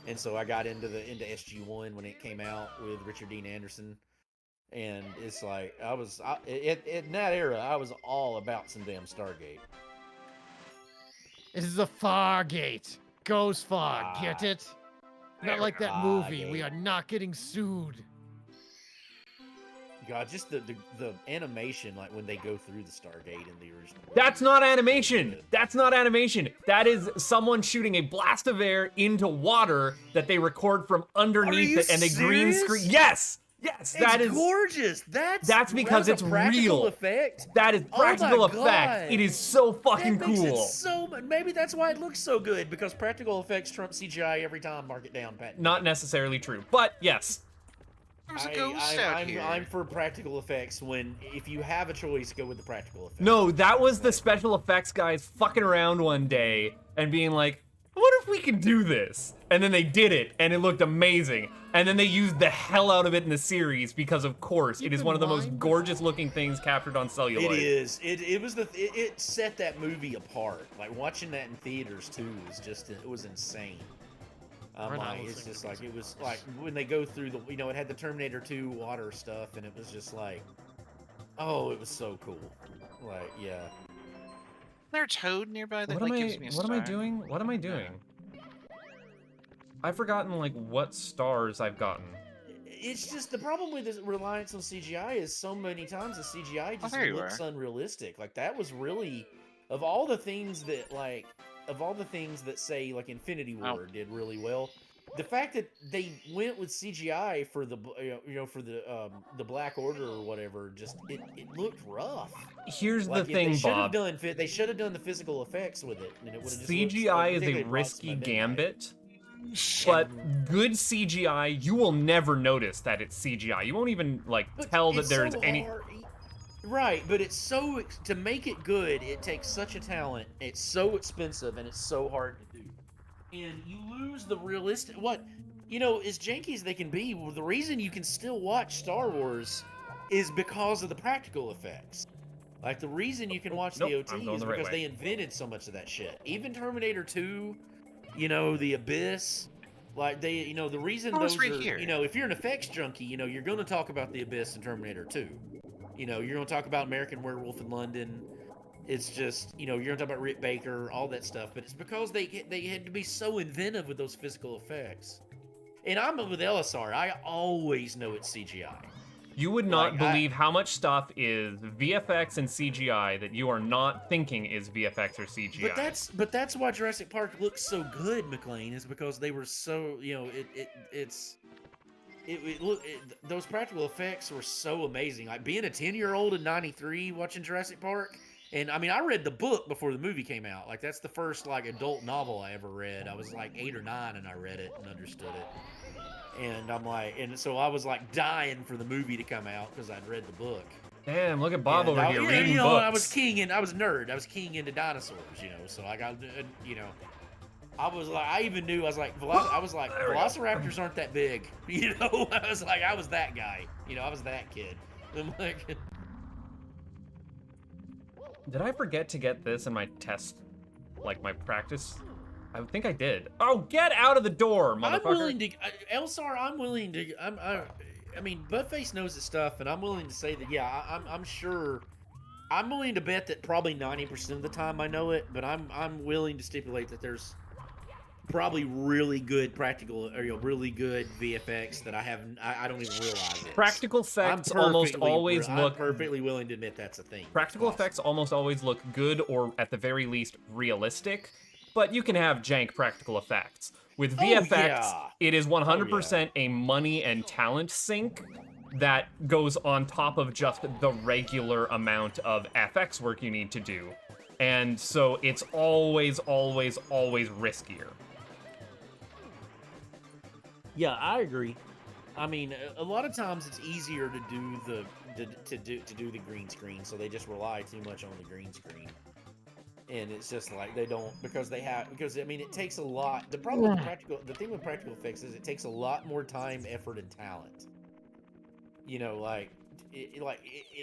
And so I got into SG-1 when it came out with Richard Dean Anderson. And it's like in that era, I was all about some damn Stargate. This is a Fargate. Goes far. Get it? Not like that movie. We Fargate. are not getting sued. God, just the animation, like when they go through the Stargate in the original. That's not animation. That's not animation. That is someone shooting a blast of air into water that they record from underneath you it and they green serious? screen. Yes, yes, that is gorgeous. That's because that was it's a practical real. effect. that is Oh my practical effect. God. It is so fucking That makes it cool. so maybe that's why it looks so good, because practical effects trump CGI every time. Mark it down, Pat. Not necessarily true, but yes. There's a ghost out here. I'm for practical effects. If you have a choice, go with the practical effects. No, that was the special effects guys fucking around one day and being like, what if we can do this? And then they did it, and it looked amazing. And then they used the hell out of it in the series because, of course, it Keep is in one of the most mind- gorgeous looking things captured on celluloid. It is. It set that movie apart. Like watching that in theaters too it was insane. Right now, It's it's just like- like it was like when they go through it had the Terminator 2 water stuff, and it was just like, oh, it was so cool. Like, yeah. Is there a toad nearby that What am like I? gives me a What am I star? doing? What am I doing? I've forgotten like what stars I've gotten. It's just the problem with this reliance on CGI is so many times the CGI just there you looks unrealistic. Like that was really of all the things that say like Infinity Oh. War did really well. The fact that they went with CGI for the for the Black Order or whatever, just it looked rough. Here's Like, the if thing, they should Bob. they should have done the physical effects with it, and it would have just CGI is a risky gambit, but good CGI, you will never notice that it's CGI. You won't even like tell that there's any. Right, but it's so to make it good, it takes such a talent. It's so expensive and it's so hard to do. and you lose the realistic. What, as janky as they can be, well, the reason you can still watch Star Wars is because of the practical effects. Like, the reason you can watch Nope, the OT I'm going is the right because way. they invented so much of that shit. Even Terminator 2, the Abyss. Like, the reason Oh, it's those right are, here. if you're an effects junkie, you're going to talk about the Abyss and Terminator 2. You're going to talk about American Werewolf in London. It's just, you're going to talk about Rick Baker, all that stuff. But it's because they had to be so inventive with those physical effects. And I'm with LSR. I always know it's CGI. You would not believe how much stuff is VFX and CGI that you are not thinking is VFX or CGI. But that's why Jurassic Park looks so good, McLean, is because they were so, those practical effects were so amazing. Like, being a 10-year-old in '93 watching Jurassic Park, and I mean, I read the book before the movie came out. Like, that's the first adult novel I ever read. I was like 8 or 9 and I read it and understood it. And I'm like, and so I was like dying for the movie to come out because I'd read the book. Damn, look at Bob And over here reading books. I was a nerd. I was keying into dinosaurs, so I got, I was like, I even knew, Velociraptors aren't that big, I was like, I was that guy, I was that kid. I'm like, Did I forget to get this in my test, like my practice? I think I did. Oh, get out of the door, motherfucker! I'm willing to, Elsar, I mean, Buttface knows his stuff, and I'm willing to say that, yeah, I'm sure. I'm willing to bet that probably 90% of the time I know it, but I'm willing to stipulate that there's probably really good practical or really good VFX that I don't even realize it. Practical effects almost always I'm look perfectly willing to admit that's a thing. Practical effects almost always look good or at the very least realistic, but you can have jank practical effects. With VFX, it is 100% a money and talent sink that goes on top of just the regular amount of FX work you need to do. And so it's always, always, always riskier. Yeah, I agree. I mean, a lot of times it's easier to do the green screen, so they just rely too much on the green screen. And it's just like because I mean, it takes a lot. The problem with the thing with practical effects is it takes a lot more time, effort, and talent. I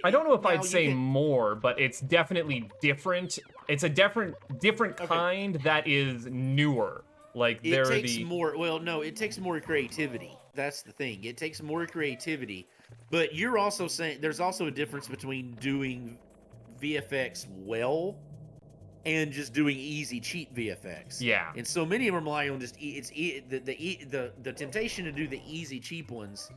don't know if I'd say more, but it's definitely different. It's a different kind that is newer. Like it takes more. Well, no, it takes more creativity. That's the thing. It takes more creativity. But you're also saying there's also a difference between doing VFX well and just doing easy, cheap VFX. Yeah. And so many of them rely on just the temptation to do the easy, cheap ones,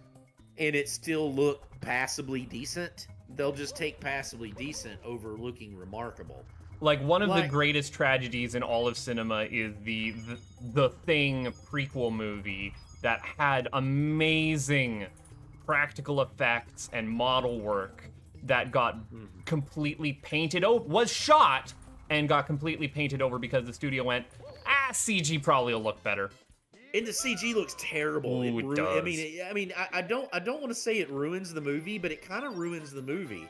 and it still look passably decent. They'll just take passably decent over looking remarkable. Like, one of the greatest tragedies in all of cinema is the Thing prequel movie that had amazing practical effects and model work that got completely painted over, was shot and got completely painted over because the studio went, CG probably will look better. And the CG looks terrible. Ooh, it does. I don't want to say it ruins the movie, but it kind of ruins the movie.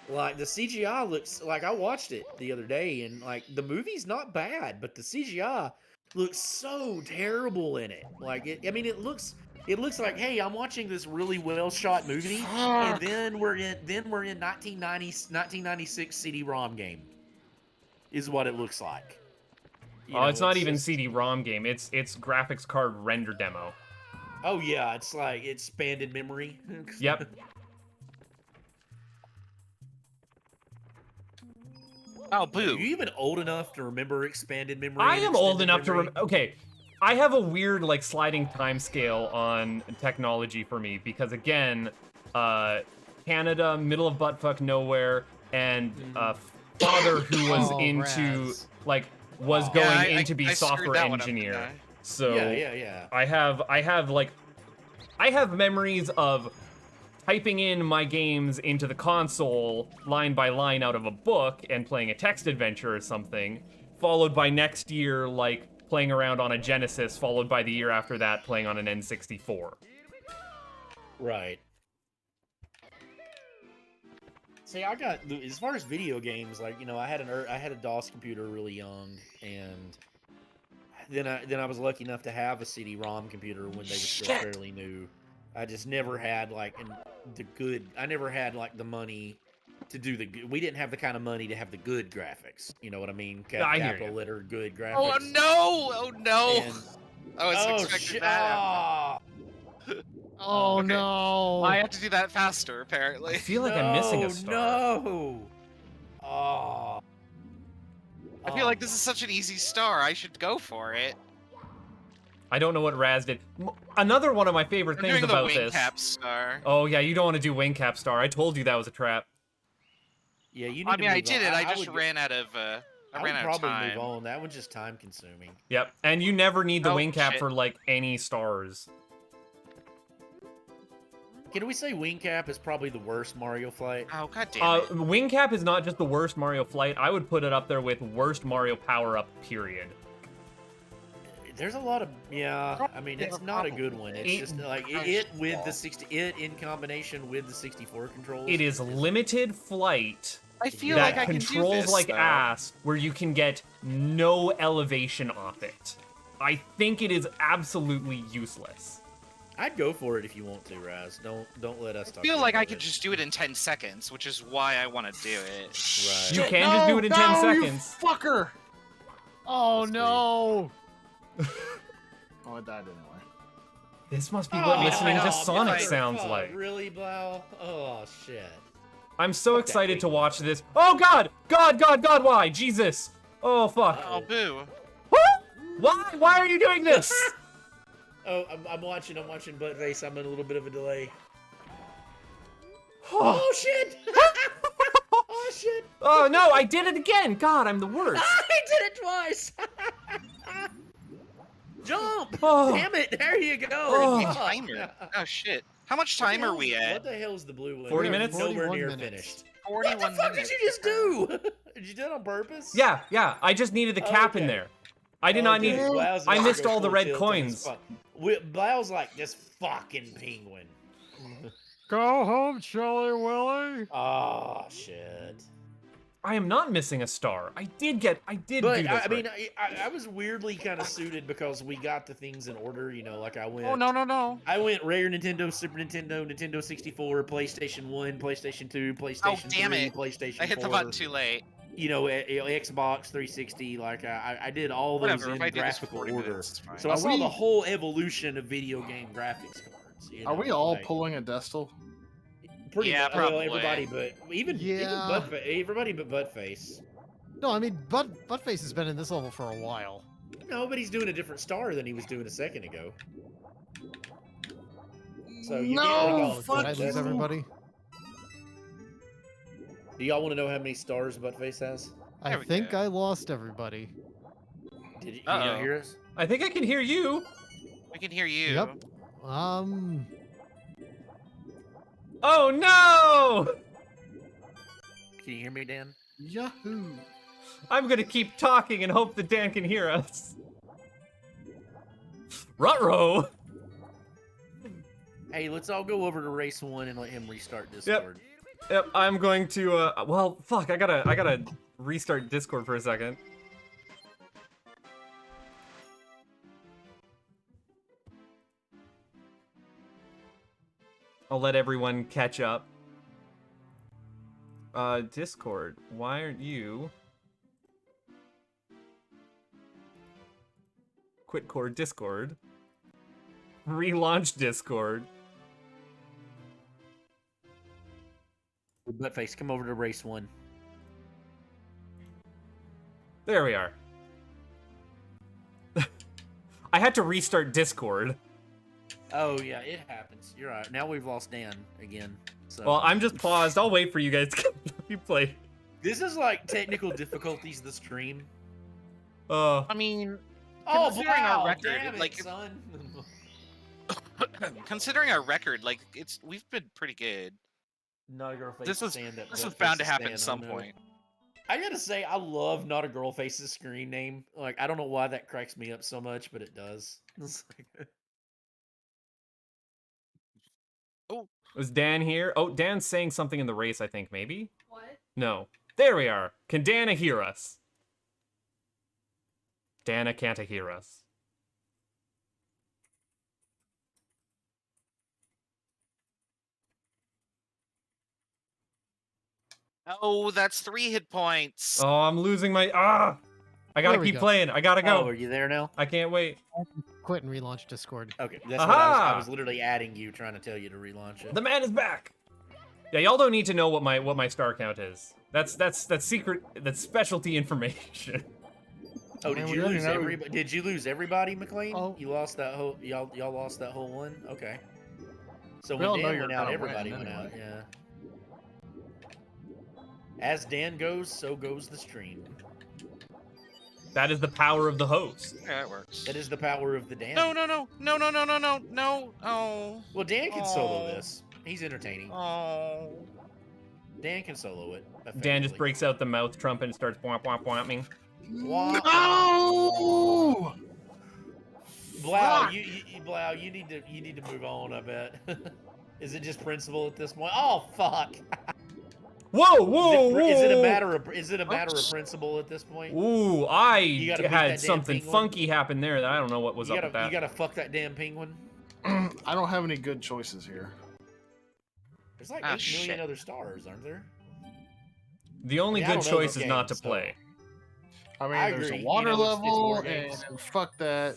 Like, the CGI looks like, I watched it the other day, and like, the movie's not bad, but the CGI looks so terrible in it. Like, it looks like, hey, I'm watching this really well shot movie, and then we're in 1996 CD-ROM game. Is what it looks like. It's not even CD-ROM game. It's graphics card render demo. Oh yeah, it's like it's expanded memory. Yep. Oh, boo. Are you even old enough to remember expanded memory? I am old enough to remember. Okay, I have a weird sliding time scale on technology for me because again, Canada, middle of buttfuck nowhere, and father who was into was going in to be software engineer. So yeah. I have memories of typing in my games into the console line by line out of a book and playing a text adventure or something, followed by next year playing around on a Genesis, followed by the year after that playing on an N64. Right. See, I got, as far as video games, I had a DOS computer really young, and then I was lucky enough to have a CD-ROM computer when they were still fairly new. I just never had like I never had like the money to do we didn't have the kind of money to have the good graphics. You know what I mean? I hear Capital you. letter good graphics. Oh no! Oh no! And, I was expecting shit! that. Oh Okay. no! I have to do that faster, I apparently. feel like I'm missing a star. No! Oh. I feel like this is such an easy star. I should go for it. I don't know what Raz did. Another one of my favorite I'm things doing the about wing this. cap star. Oh yeah, you don't want to do wing cap star. I told you that was a trap. Yeah, you need I to mean, I move did on. it. I just ran out of. I I would ran out of probably time. move on. That one's just time consuming. Yep, and you never need the Oh, wing cap shit. for like any stars. Can we say wing cap is probably the worst Mario flight? Oh god damn it! Wing cap is not just the worst Mario flight. I would put it up there with worst Mario power up. Period. There's a lot of I mean, it's not a good one. It's just like it with the 60. It in combination with the 64 controls. It is limited flight I feel that like I can do controls this, like though. ass, where you can get no elevation off it. I think it is absolutely useless. I'd go for it if you want to, Raz. Don't let us talk. I feel you like I into could it. just do it in 10 seconds, which is why I want to do it. Right. You can just do it in 10 seconds. You fucker! Oh That's no! Oh, I died anyway. This must be what listening to Sonic motherfucker. sounds like. Really, Blau? Oh shit. I'm so Fuck that excited to thing. watch this. Oh God! God! God! God! Why? Jesus! Oh fuck! Oh, boo. Why? Why are you doing this? Oh, I'm watching Buttface. I'm in a little bit of a delay. Oh shit! Oh shit! Oh no! I did it again! God, I'm the worst. I did it twice! Jump! Oh. Damn it! There you go! Oh. Fuck. Timer. Oh shit. How much time are we What at? the hell's the blue one? 40 We're minutes? Nowhere 41 near minutes. finished. 41 What the fuck minutes. did you just do? Did you do it on purpose? Yeah, yeah. I just needed the cap in Okay. there. I did not need. Okay, Blau's I gonna missed go all the full red tilt on coins. this Blau's like this fucking penguin. Go home, Chilly Willy! Oh shit. I am not missing a star. I did do But this. I mean, right. I was weirdly kind of suited because we got the things in order. You know, like I went. Oh, no. I went rare Nintendo, Super Nintendo, Nintendo 64, PlayStation 1, PlayStation 2, PlayStation damn 3, it. PlayStation 4. I hit the button too late. You know, Xbox 360. Like I did all those Whatever, in if I do this for graphical 40 order. minutes, it's fine. So I Are saw we- the whole evolution of video game graphics cards. You Are know, we all like, pulling a Destal? Pretty Yeah, much, well, probably. everybody, but even Yeah. everybody but Buttface. No, I mean, Buttface has been in this level for a while. No, but he's doing a different star than he was doing a second ago. So you No, can't really call him fuck Did I Buttface. lose everybody? Do y'all want to know how many stars Buttface has? I There we think go. I lost everybody. Did you Uh-oh. not hear us? I think I can hear you. We can hear you. Yep. Oh no! Can you hear me, Dan? Yahoo! I'm gonna keep talking and hope that Dan can hear us. Ruh-roh! Hey, let's all go over to race 1 and let him restart Discord. Yep, I'm going to, well, fuck, I gotta restart Discord for a second. I'll let everyone catch up. Discord, why aren't you... Quit core Discord. Relaunch Discord. Buttface, come over to race 1. There we are. I had to restart Discord. Oh yeah, it happens. You're right. Now we've lost Dan again. So Well, I'm just paused. I'll wait for you guys to let me play. this is like technical difficulties of the stream. I mean, Oh, Considering our wow, record, damn it, like, son. considering our record, like we've been pretty good. Not a girl face. This was stand up. this was Buttface bound to is happen at stand some on point. I gotta say, I love Not a Girl Face's screen name. Like, I don't know why that cracks me up so much, but it does. It's like- Was Dan here? Oh, Dan's saying something in the race, I think, maybe? What? No. There we are. Can Dana hear us? Dana can't hear us. Oh, that's 3 hit points. Oh, I'm losing my I gotta There we keep go. playing. I gotta Oh, go. are you there now? I can't wait. Quit and relaunch Discord. Okay, that's what I Aha! was literally adding you, trying to tell you to relaunch it. The man is back. Yeah, y'all don't need to know what my star count is. That's secret. That's specialty information. Oh, I mean, did we you already lose know- everybody? Did you lose everybody, McLean? Oh. You lost that whole y'all lost that whole one. Okay. So We all when know Dan you're went out, gonna everybody win went out. anyway. Yeah. As Dan goes, so goes the stream. That is the power of the host. Yeah, it works. That is the power of the Dan. No, no, no, no, no, no, no, no, no. Oh. Well, Dan can solo Oh. this. He's entertaining. Oh. Dan can solo it. Dan just effectively. breaks out the mouth trumpet and starts womp womp womping. No! Blau, Fuck! Blau, you need to move on. I bet. Is it just principle at this point? Oh fuck! Whoa, whoa, whoa! Is it a matter of Oops. principle at this point? Ooh, I You gotta beat that had damn something penguin. funky happen there that I don't know what was You up with that. gotta fuck that damn penguin. I don't have any good choices here. There's like Ah, 8 million shit. other stars, aren't there? The only Yeah, I good don't know choice those is not to games, so- play. I mean, I there's agree. a You water know, it's level, war games. and fuck that.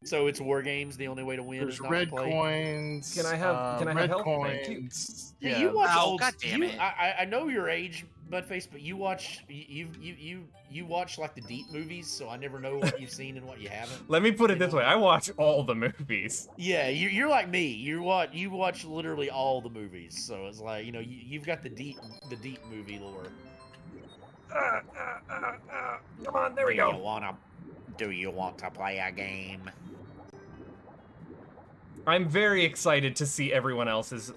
So it's war games. The only way to win There's is not red to play. coins. Can I have red help? Thank you. coins? Hey, Yeah, you watch Oh, old. God damn it. I know your age, Budface, but you watch you watch like the deep movies, so I never know what you've seen and what you haven't. Let me put it You this know? way: I watch all the movies. Yeah, you're like me. You watch literally all the movies, so it's like you've got the deep movie lore. Come on, there we go. Do you want to play a game? I'm very excited to see everyone else's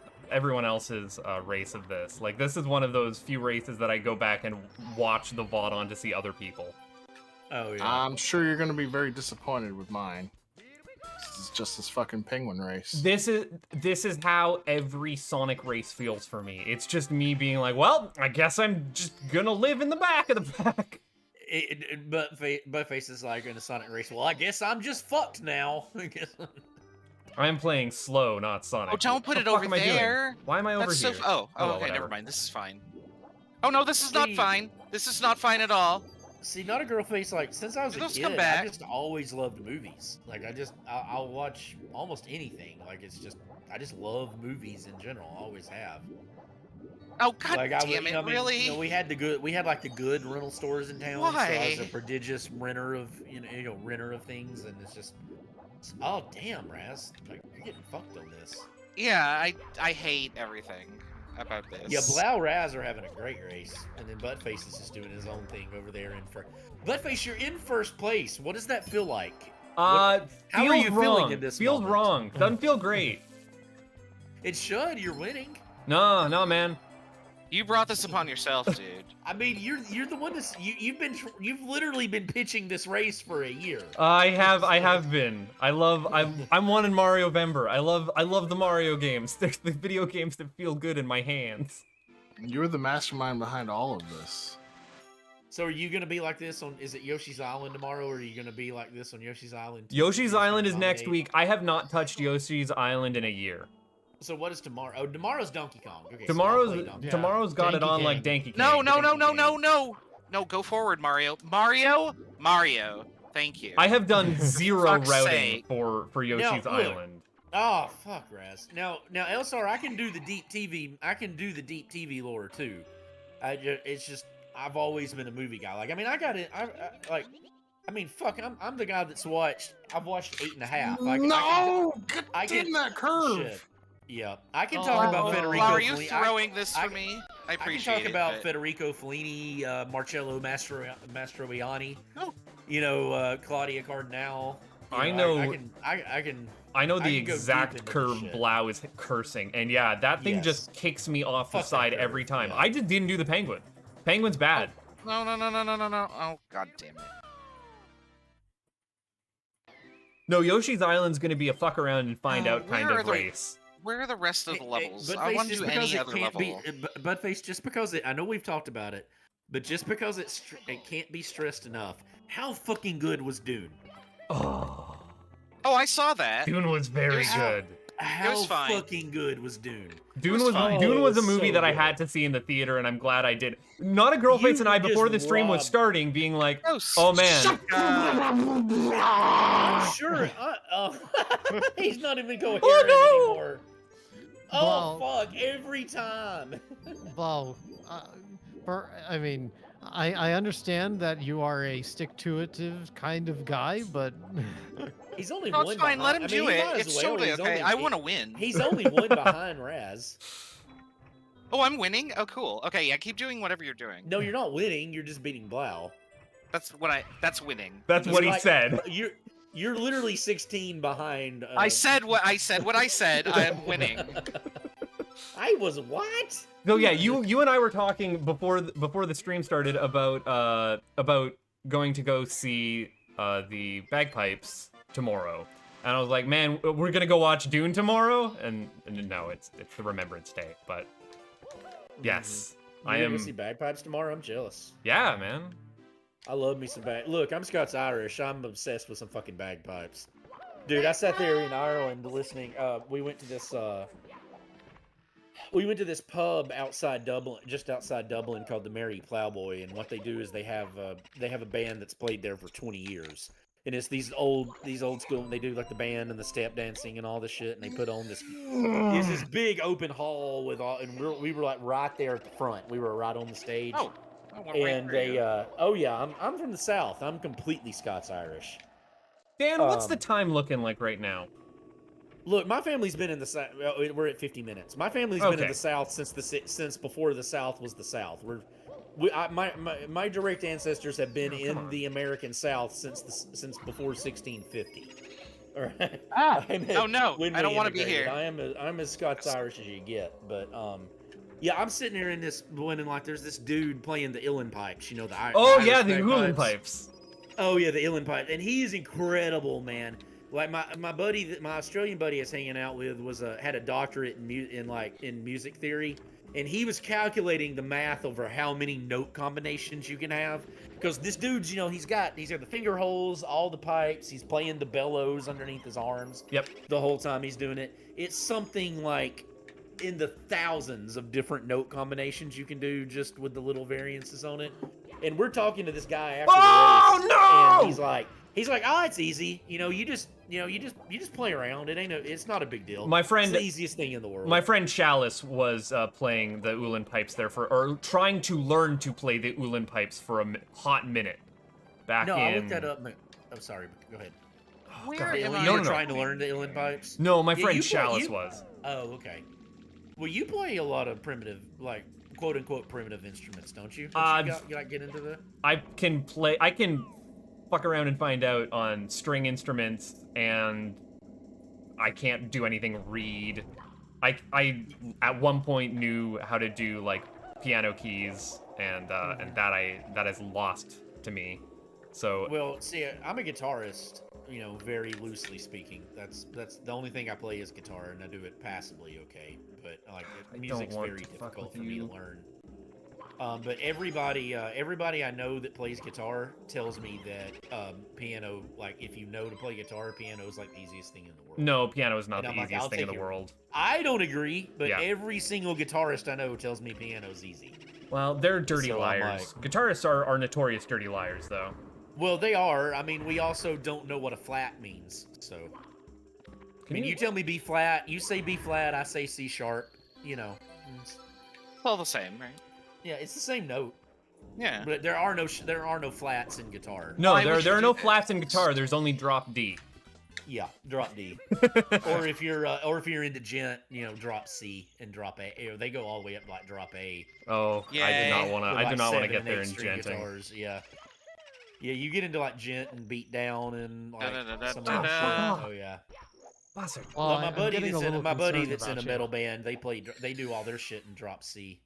race of this. Like, this is one of those few races that I go back and watch the VOD on to see other people. Oh yeah. I'm sure you're gonna be very disappointed with mine. This is just this fucking penguin race. This is how every Sonic race feels for me. It's just me being like, well, I guess I'm just gonna live in the back of the pack. Buttface is like in a Sonic race. Well, I guess I'm just fucked now. I guess. I'm playing slow, not Sonic. Oh, don't put What it the fuck over am I doing? there. Why am I over That's here? so. Oh, well, okay, whatever. never mind. This is fine. Oh no, this is not See- fine. This is not fine at all. See, not a girl face. Like since I was a Let's kid, come back. I just always loved movies. Like I'll watch almost anything. Like I just love movies in general. Always have. Oh god Like damn it! Really? we had like the good rental stores in town. So I was Why? a prodigious renter of renter of things, and it's just. Oh damn, Raz! Like you're getting fucked on this. Yeah, I hate everything about this. Yeah, Blau Raz are having a great race, and then Buttface is just doing his own thing over there in first. Buttface, you're in first place. What does that feel like? How are you feeling wrong. in this Feels moment? wrong. Doesn't feel great. It should. You're winning. No, man. You brought this upon yourself, dude. I mean, you're the one that's you've literally been pitching this race for a year. I have been. I'm one in Mariovember. I love the Mario games. They're the video games that feel good in my hands. You're the mastermind behind all of this. So are you gonna be like this on? Is it Yoshi's Island tomorrow, or are you gonna be like this on Yoshi's Island? Yoshi's Island is next Dominate? week. I have not touched Yoshi's Island in a year. So what is tomorrow? Oh, tomorrow's Donkey Kong. Okay, so I'll Tomorrow's play Donkey Yeah. tomorrow's got it Donkey on like Kong. Danky Kong. No, no, no, Donkey no, Kong. no, no. No, go forward, Mario. Mario. Thank you. I have done zero Fuck's routing sake. for Yoshi's look. Island. Oh fuck, Raz. Now, Elsar, I can do the deep TV. I can do the deep TV lore too. It's just I've always been a movie guy. Like, I mean, I got it. I mean, fuck. I'm the guy that's watched. I've watched 8.5. No! Get I can- in that curve! Shit. Yeah, I can talk about Federico. Are you Fellini. throwing this I- for me? I I can appreciate talk it. about but- Federico Fellini, Marcello Mastroianni. Oh. Claudia Cardinale. I know- I can. I know I the can go deep exact into this curve shit. Blau is cursing, and yeah, that thing Yes. just kicks me off the Fuck that side curve, every time. yeah. I just didn't do the penguin. Penguin's bad. No. Oh god damn it. No, Yoshi's Island's gonna be a fuck around and find out kind where of are the- race. Where are the rest of the levels? Buttface, I want to just do because any it other can't level. be, Buttface, just because it. I know we've talked about it, but just because it can't be stressed enough, how fucking good was Dune? Oh, Oh, I saw that. Dune was very was- good. How fine. fucking good was Dune? Dune was fine. Dune Oh, was a it was movie so that I good. had to see in the theater, and I'm glad I did. Not a Girlface You and I were before just the stream was robbed. starting, being like, Oh, "Oh man, shut up. I'm sure. He's not even coherent Oh, no! anymore. Oh Wow. fuck! Every time. Wow. I mean, I understand that you are a stick-to-itive kind of guy, but He's only No, one it's fine. Let behind. him I mean, do he it. might as It's well. totally He's okay. only- I want to win. He's only one behind Raz. Oh, I'm winning. Oh, cool. Okay, yeah. Keep doing whatever you're doing. No, you're not winning. You're just beating Blau. That's winning. That's what he Like, said." You're literally 16 behind. I said what I said. What I said. I'm winning. I was what? So yeah, you and I were talking before the stream started about going to go see the Bagpipes tomorrow, and I was like, man, we're gonna go watch Dune tomorrow, and no, it's the Remembrance Day, but yes, You're I gonna am. go see Bagpipes tomorrow. I'm jealous. Yeah, man. I love me some Look, I'm Scots-Irish. I'm obsessed with some fucking bagpipes. Dude, I sat there in Ireland listening. We went to this pub outside Dublin, just outside Dublin, called the Merry Plowboy, and what they do is they have a band that's played there for 20 years. And it's these old school, and they do like the band and the step dancing and all this shit, and they put on this it's this big open hall with all, and we were like right there at the front. We were right on the stage. Oh. I went right And for you. I'm from the South. I'm completely Scots-Irish. Dan, what's the time looking like right now? Look, my family's been in the South. We're at 50 minutes. My family's been in Okay. the South since before the South was the South. My direct ancestors have been Oh, come in on. the American South since before 1650. All right. Oh no, When I we don't want to be immigrated. here. I'm as Scots-Irish as you get, but yeah, I'm sitting here in this one, and like there's this dude playing the uilleann pipes. You know the Oh Irish yeah, the bagpipes. Uilleann pipes. Oh yeah, the uilleann pipe, and he is incredible, man. Like my buddy, my Australian buddy I was hanging out with had a doctorate in music theory, and he was calculating the math over how many note combinations you can have. Because this dude's, he's got the finger holes, all the pipes. He's playing the bellows underneath his arms. Yep. The whole time he's doing it, it's something like in the thousands of different note combinations you can do just with the little variances on it. And we're talking to this guy after the race, no! and he's like, oh, it's easy. You just play around. It's not a big deal. My friend- it's the easiest thing in the world. My friend Chalice was playing the Uilleann pipes there or trying to learn to play the Uilleann pipes for a hot minute. Back No, in. I looked that up. I'm sorry. Go ahead. Where God. am I? You were no. trying to learn the uilleann pipes? No, my Yeah, friend you play- Chalice you- was. Oh, okay. Well, you play a lot of primitive, like quote unquote primitive instruments, don't you? Don't you get into the? I can fuck around and find out on string instruments, and I can't do anything read. I at one point knew how to do like piano keys, and that is lost to me. So Well, see, I'm a guitarist. Very loosely speaking. That's the only thing I play is guitar, and I do it passably okay. But like, I music's don't want very to fuck difficult with for me to you. learn. But everybody I know that plays guitar tells me that piano, like if you know to play guitar, piano is like the easiest thing in the world. no, piano is not And the I'm like, easiest I'll thing in the take it. world. I don't agree, but Yeah. every single guitarist I know tells me piano's easy. Well, they're dirty So I'm liars. Guitarists are notorious dirty liars, though. Well, they are. I mean, we also don't know what a flat means. So, you tell me B flat, you say B flat, I say C sharp. It's All the same, right? yeah, it's the same note. Yeah. But there are no flats in guitar. No, Why there would you are do no that? flats in guitar. There's only drop D. Yeah, drop D. or if you're into gent, drop C and drop A. Or they go all the way up like drop A. Oh, I do Yay. not want to. with, I do like, not want to 7 get and there 8 in string genting. guitars. Yeah. Yeah, you get into like gent and beat down and like Da-da-da-da-da-da. some other shit. Oh yeah. Bastard. well, Well, I'm my buddy getting a little that's concerned in about a you. metal band, they do all their shit in drop C.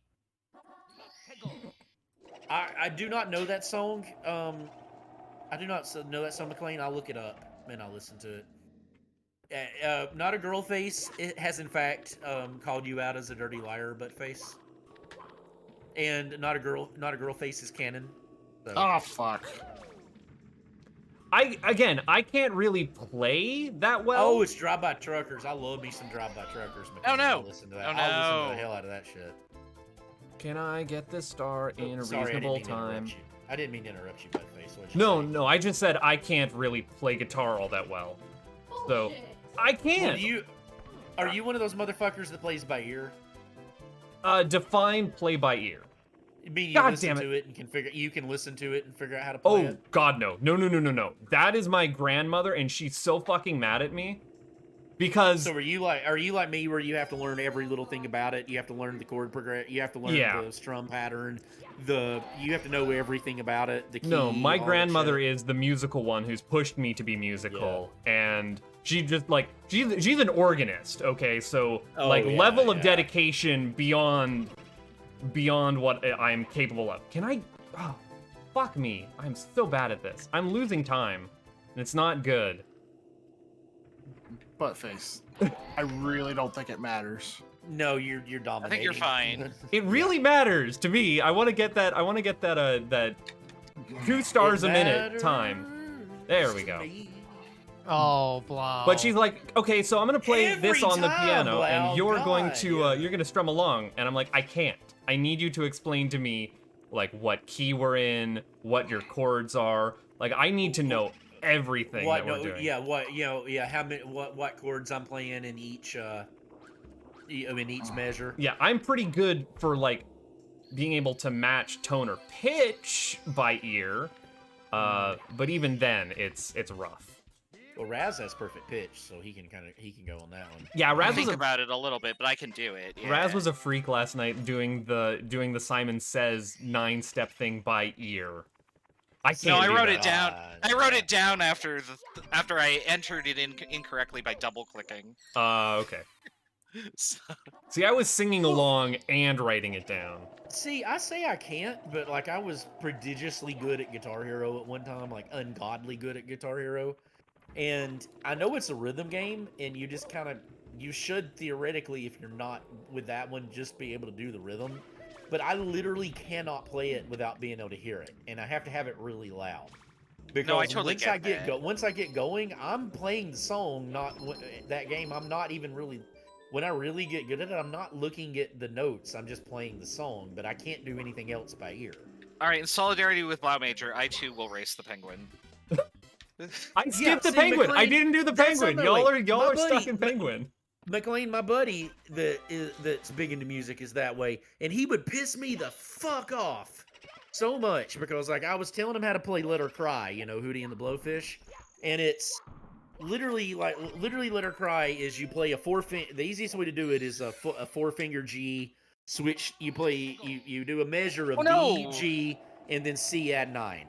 I do not know that song. I do not know that song, McLean. I'll look it up and I'll listen to it. Not a girl face. It has in fact called you out as a dirty liar, butt face. And not a girl face is canon. So. Oh fuck. I can't really play that well. Oh, it's Drive-By Truckers. I love me some Drive-By Truckers. Oh, no. I'll listen to that. Oh, I'll listen to no. the hell out of that shit. Can I get this star in a Sorry, reasonable I didn't mean to time? interrupt you. I didn't mean to interrupt you, Buttface. What'd you No, say? no, I just said I can't really play guitar all that well. So I Well, can't. are you one of those motherfuckers that plays by ear? Define play by ear. I mean, you God listen damn it. to it and you can listen to it and figure out how to play Oh it. God, no. No. That is my grandmother, and she's so fucking mad at me because So are you like me, where you have to learn every little thing about it? You have to learn the chord progression. You have to learn Yeah. the strum pattern. You have to know everything about it. The key. no, my all that grandmother shit. is the musical one who's pushed me to be musical, and she just like she's an organist. Okay, so Oh, like yeah, level of yeah. dedication beyond what I'm capable of. Can I? Oh, fuck me! I'm so bad at this. I'm losing time, and it's not good. Buttface. I really don't think it matters. No, you're dominating. I think you're fine. It really matters to me. I want to get that. That 2 stars a minute time. There we go. Oh, blah. But she's like, okay, so I'm gonna play Every this on the time, piano, Blau, and you're going God, to yeah. you're gonna strum along, and I'm like, I can't. I need you to explain to me like what key we're in, what your chords are. Like I need to know everything What? that we're No, doing. yeah. What? You know. Yeah. How many? What chords I'm playing in each? In each measure. Yeah, I'm pretty good for like being able to match tone or pitch by ear. But even then, it's rough. Well, Raz has perfect pitch, so he can go on that one. Yeah, I Raz was think a about it a little bit, but I can do it. Yeah. Raz was a freak last night doing the Simon Says 9-step thing by ear. I can't. No, I do wrote that. it down. I wrote it down after I entered it incorrectly by double clicking. Okay. So, See, I was singing along and writing it down. See, I say I can't, but like I was prodigiously good at Guitar Hero at one time, like ungodly good at Guitar Hero. And I know it's a rhythm game, and you just you should theoretically, if you're not with that one, just be able to do the rhythm. But I literally cannot play it without being able to hear it, and I have to have it really loud. Because I totally once get I get that. once I get going, I'm playing the song, not that game. I'm not even really. When I really get good at it, I'm not looking at the notes. I'm just playing the song, but I can't do anything else by ear. all right, in solidarity with Blau Major, I too will race the penguin. I skipped the see, penguin. I McLean, didn't do the that's penguin. something Y'all like- are my stuck buddy- in penguin. McLean, my buddy that's big into music is that way, and he would piss me the fuck off so much because like I was telling him how to play Let Her Cry, you know, Hootie and the Blowfish, and it's literally Let Her Cry is you play the easiest way to do it is a 4-finger G switch. You play you do a measure of Oh, no. D, G, and then C add 9.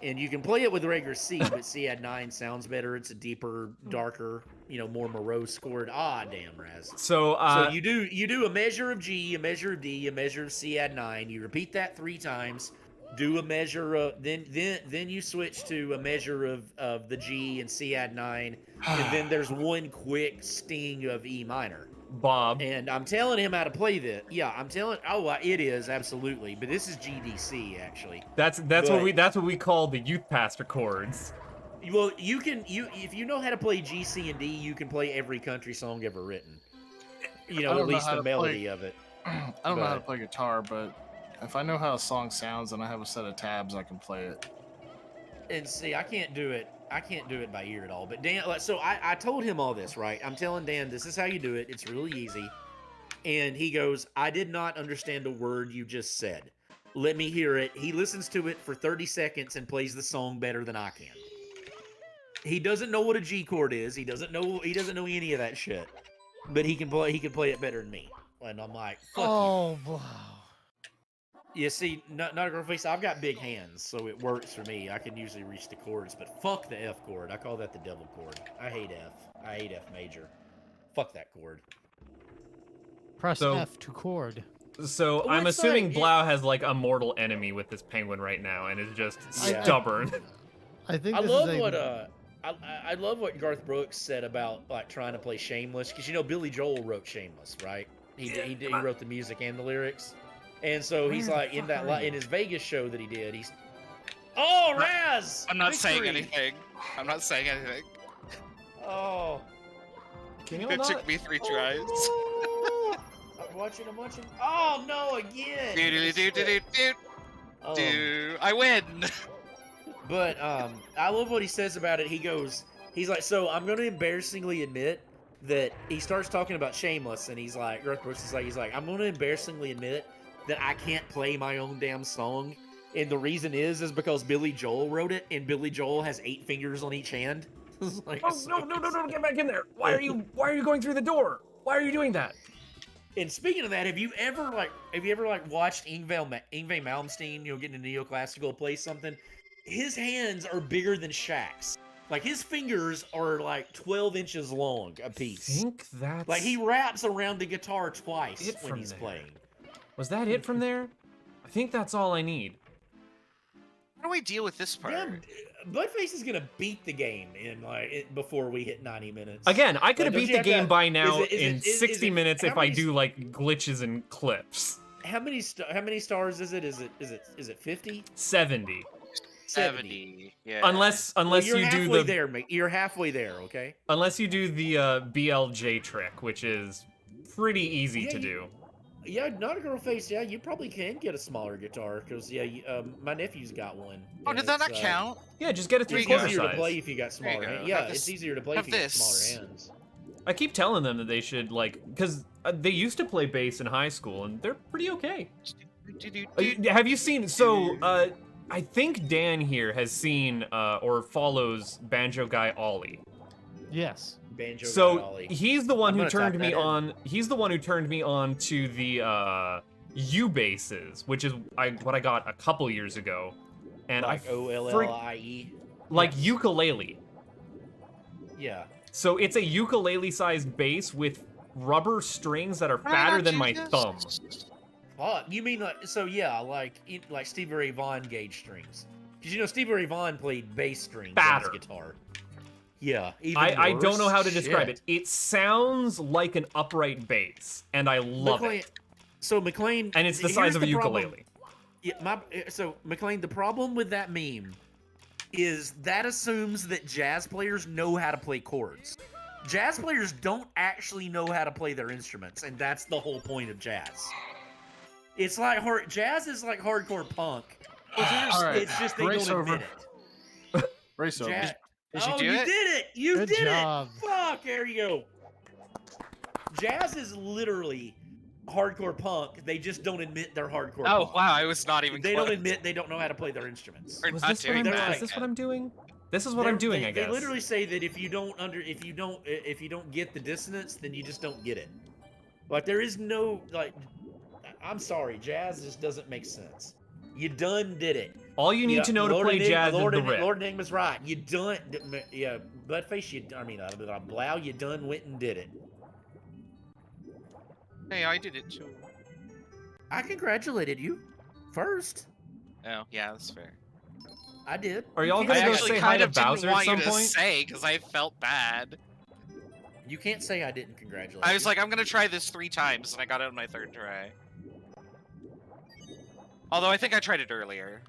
And you can play it with regular C, but C add 9 sounds better. It's a deeper, darker, more morose chord. Ah, damn, Raz. So, So you do a measure of G, a measure of D, a measure of C add 9. You repeat that 3 times. Do a measure of then you switch to a measure of the G and C add 9, and then there's one quick sting of E minor. Bob. And I'm telling him how to play this. Yeah, I'm telling. Oh, it is absolutely. But this is GDC actually. That's what we call the youth pastor chords. Well, if you know how to play G, C, and D, you can play every country song ever written. I At don't know least how the to play- melody of it. I don't know how to But- play guitar, but if I know how a song sounds and I have a set of tabs, I can play it. And see, I can't do it. I can't do it by ear at all. But Dan, so I told him all this, right? I'm telling Dan, this is how you do it. It's really easy. And he goes, I did not understand a word you just said. Let me hear it. He listens to it for 30 seconds and plays the song better than I can. He doesn't know what a G chord is. He doesn't know any of that shit. But he can play it better than me. And I'm like, fuck you. Oh, blah. You see, not a girl face. I've got big hands, so it works for me. I can usually reach the chords, but fuck the F chord. I call that the devil chord. I hate F. I hate F major. Fuck that chord. Press So- F to chord. So Well, I'm it's assuming like- Blau has like a mortal enemy with this penguin right now, and is just Yeah. stubborn. I think I this love is a, what I love what Garth Brooks said about like trying to play Shameless, because Billy Joel wrote Shameless, right? He wrote the music and the lyrics. And so he's Where the like in fuck that are you? in his Vegas show that he did. He's Raz. I'm not saying Victory! anything. I'm not saying anything. Oh. Can you It not? took me 3 tries. Oh, I'm watching. Oh no, again. Do. Um, I win. But I love what he says about it. He's like, so I'm going to embarrassingly admit that he starts talking about Shameless, and he's like, I'm going to embarrassingly admit that I can't play my own damn song, and the reason is because Billy Joel wrote it, and Billy Joel has 8 fingers on each hand. It's like, Oh, no, get back in there. Why are you going through the door? Why are you doing that? And speaking of that, have you ever watched Yngwie Malmsteen, getting a neoclassical play something? His hands are bigger than Shaq's. Like, his fingers are like 12 inches long a I piece. think that's... Like, he wraps around the guitar twice it when from he's there. playing. Was that it from there? I think that's all I need. How do I deal with this part? Yeah, Bloodface is gonna beat the game before we hit 90 minutes. Again, I could have Like, don't beat you the have game to- by now is in it- 60 minutes how if I many- do like glitches and clips. How many stars is it? Is it 50? 70. 70. Yeah. Unless Well, you're you do halfway the there, mate. You're halfway there, okay? unless you do the BLJ trick, which is pretty easy Yeah, to you- do. Yeah, not a girl face. Yeah, you probably can get a smaller guitar because my nephew's got one. Oh, and did that it's, not count? Yeah, just get a There you It's go. 3/4 easier to play size. if you got There you smaller go. hands. Yeah, Have it's this- easier to play have if you got this. smaller hands. I keep telling them that they should because they used to play bass in high school and they're pretty okay. Have you seen? So I think Dan here has seen or follows Banjo Guy Ollie. Yes. Banjo So Ollie. he's the one I'm who gonna turned type me that in. on. He's the one who turned me on to the U basses, which is what I got a couple years ago, and like I OLLIE. like ukulele. Yeah. So it's a ukulele-sized bass with rubber strings that are fatter than my thumb. Oh, you mean like like Stevie Ray Vaughan gauge strings? Because Stevie Ray Vaughan played bass strings on Fatter. his guitar. Yeah. Even I don't worse? know how to describe Shit. it. It sounds like an upright bass, and I love McLean, it. So McLean, And it's the here's size of a the problem. ukulele. Yeah, so McLean, the problem with that meme is that assumes that jazz players know how to play chords. Jazz players don't actually know how to play their instruments, and that's the whole point of jazz. It's like jazz is like hardcore punk. All right, It's just they race don't over. admit it. Race over. Jazz. Did you Oh, do you it? did it! You Good did job. it! Fuck, there you go. Jazz is literally hardcore punk. They just don't admit they're hardcore Oh punk. wow, I was not even. They close. don't admit they don't know how to play their instruments. Or Was not this what doing I'm, that. is this what I'm doing? This is what I'm doing, I guess. They literally say that if you don't get the dissonance, then you just don't get it. Like there is no I'm sorry, jazz just doesn't make sense. You done did it. All you need to know to play jazz is the riff. Lord Enigma's right. You done, yeah, Bloodface. Blau. You done went and did it. Hey, I did it too. I congratulated you first. Oh yeah, that's fair. I did. Are y'all You gonna I can't go say- actually say hi kind to of didn't Bowser at want you some to point? say because I felt bad. You can't say I didn't congratulate. I was you. like, I'm gonna try this 3 times, and I got it on my 3rd try. Although I think I tried it earlier.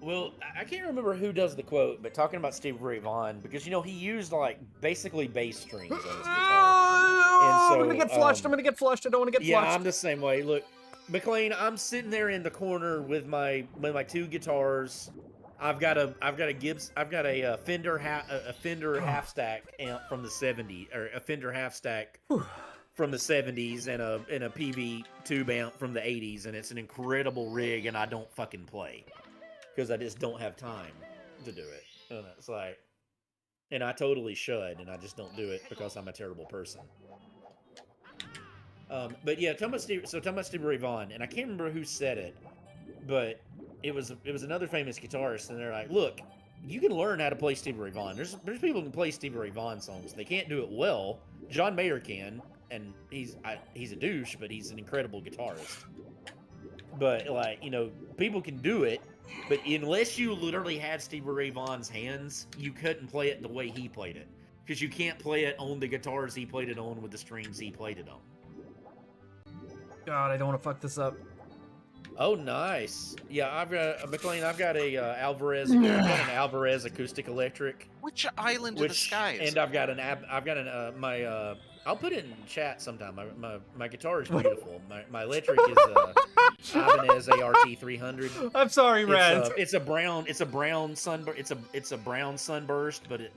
Well, I can't remember who does the quote, but talking about Stevie Ray Vaughan, because he used basically bass strings on his guitar. Oh, And I'm gonna so, get flushed. I'm gonna get flushed. I don't want to get Yeah, flushed. I'm the same way. Look, McLean, I'm sitting there in the corner with my 2 guitars. I've got a Fender half stack amp from the 70s, or a Fender half stack from the 70s, and a PV tube amp from the 80s, and it's an incredible rig, and I don't fucking play because I just don't have time to do it. And it's like, and I totally should, and I just don't do it because I'm a terrible person. But yeah, talking about Stevie Ray Vaughan, and I can't remember who said it, but it was another famous guitarist, and they're like, look, you can learn how to play Stevie Ray Vaughan. There's people who can play Stevie Ray Vaughan songs. They can't do it well. John Mayer can, and he's a douche, but he's an incredible guitarist. But people can do it, but unless you literally had Stevie Ray Vaughan's hands, you couldn't play it the way he played it, because you can't play it on the guitars he played it on with the strings he played it on. God, I don't want to fuck this up. Oh, nice. Yeah, I've got McLean. I've got a Alvarez. I've got an Alvarez acoustic electric. Which island of the sky is And it? I've got my I'll put it in chat sometime. My guitar is beautiful. My electric is Ibanez ART 300. I'm sorry, Raz. It's a brown sunburst. It's a brown sunburst, but it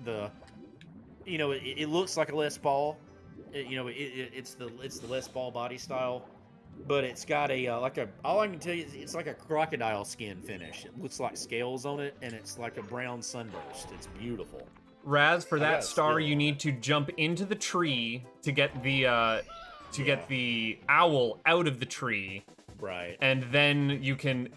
looks like a Les Paul. It's the Les Paul body style, but it's got all I can tell you is it's like a crocodile skin finish. It looks like scales on it, and it's like a brown sunburst. It's beautiful. Raz, for I that got star, skill. you need to jump into the tree to get the get the owl out of the tree, Right. and then you can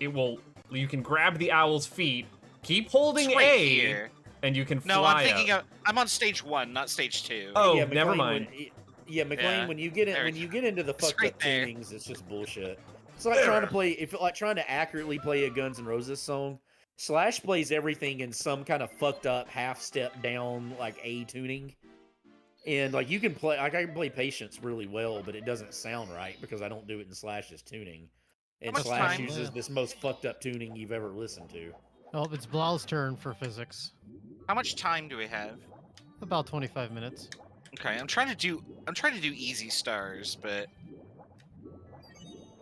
grab the owl's feet, keep holding It's right A, here. and you can fly. No, I'm thinking up. I'm on stage 1, not stage 2. Oh, Yeah, never McLean, mind. McLean, Yeah, when you get there when we you go. get into the It's fucked right up there. tunings, it's just bullshit. It's like trying to accurately play a Guns N' Roses song. Slash plays everything in some kind of fucked up half step down like A tuning. And like you can play I can play Patience really well, but it doesn't sound right because I don't do it in Slash's tuning. And much Slash time? uses this most fucked up tuning you've ever listened to. Oh, it's Blau's turn for physics. How much time do we have? About 25 minutes. Okay, I'm trying to do easy stars, but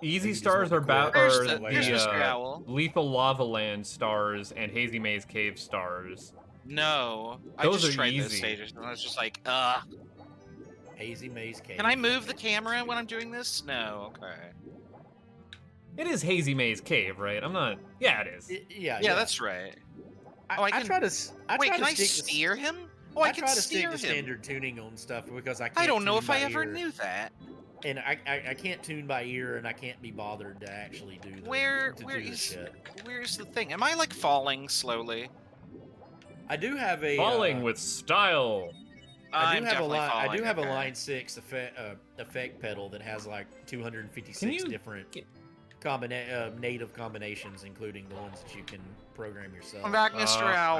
Easy you just stars want are to quit. There's the- there's Mr. Owl. Lethal Lava Land stars and Hazy Maze Cave stars. no. I Those just are tried those easy. stages and I was just like, ugh. Hazy Maze Cave. Can I move the camera when I'm doing this? No, okay. It is Hazy Maze Cave, right? I'm not. Yeah, it is. Yeah, Yeah, that's right. Oh, I I can- try to Wait, try can to I stick to- steer him? Oh, I can try to steer stick to him. standard tuning on stuff because I can't. I don't know tune if I by ever ear. knew that. And I can't tune by ear, and I can't be bothered to actually do the Where to where do the is shit. where's the thing? Am I like falling slowly? I do have a Falling with style. I I'm do have a definitely line. I do falling, have a okay. line 6 effect pedal that has like 256 Can you different get- native combinations, including the ones that you can program yourself. I'm back, Mr. Owl.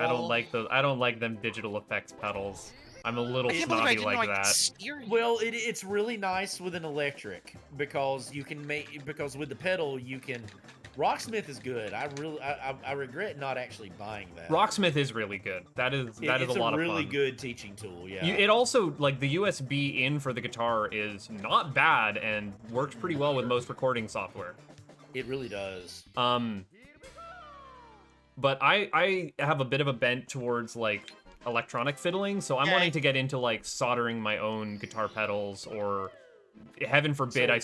I don't like them digital effects pedals. I'm a little I can't believe I snobby didn't like know I could that. steer you. Well, it's really nice with an electric because you can because with the pedal you can. Rocksmith is good. I regret not actually buying that. Rocksmith is really good. That is It's a lot of really fun. good teaching tool. Yeah. It also, like, the USB in for the guitar is not bad and works pretty well with most recording software. It really does. But I have a bit of a bent towards, like, electronic fiddling, so I'm Okay. wanting to get into, like, soldering my own guitar pedals, or heaven forbid So- I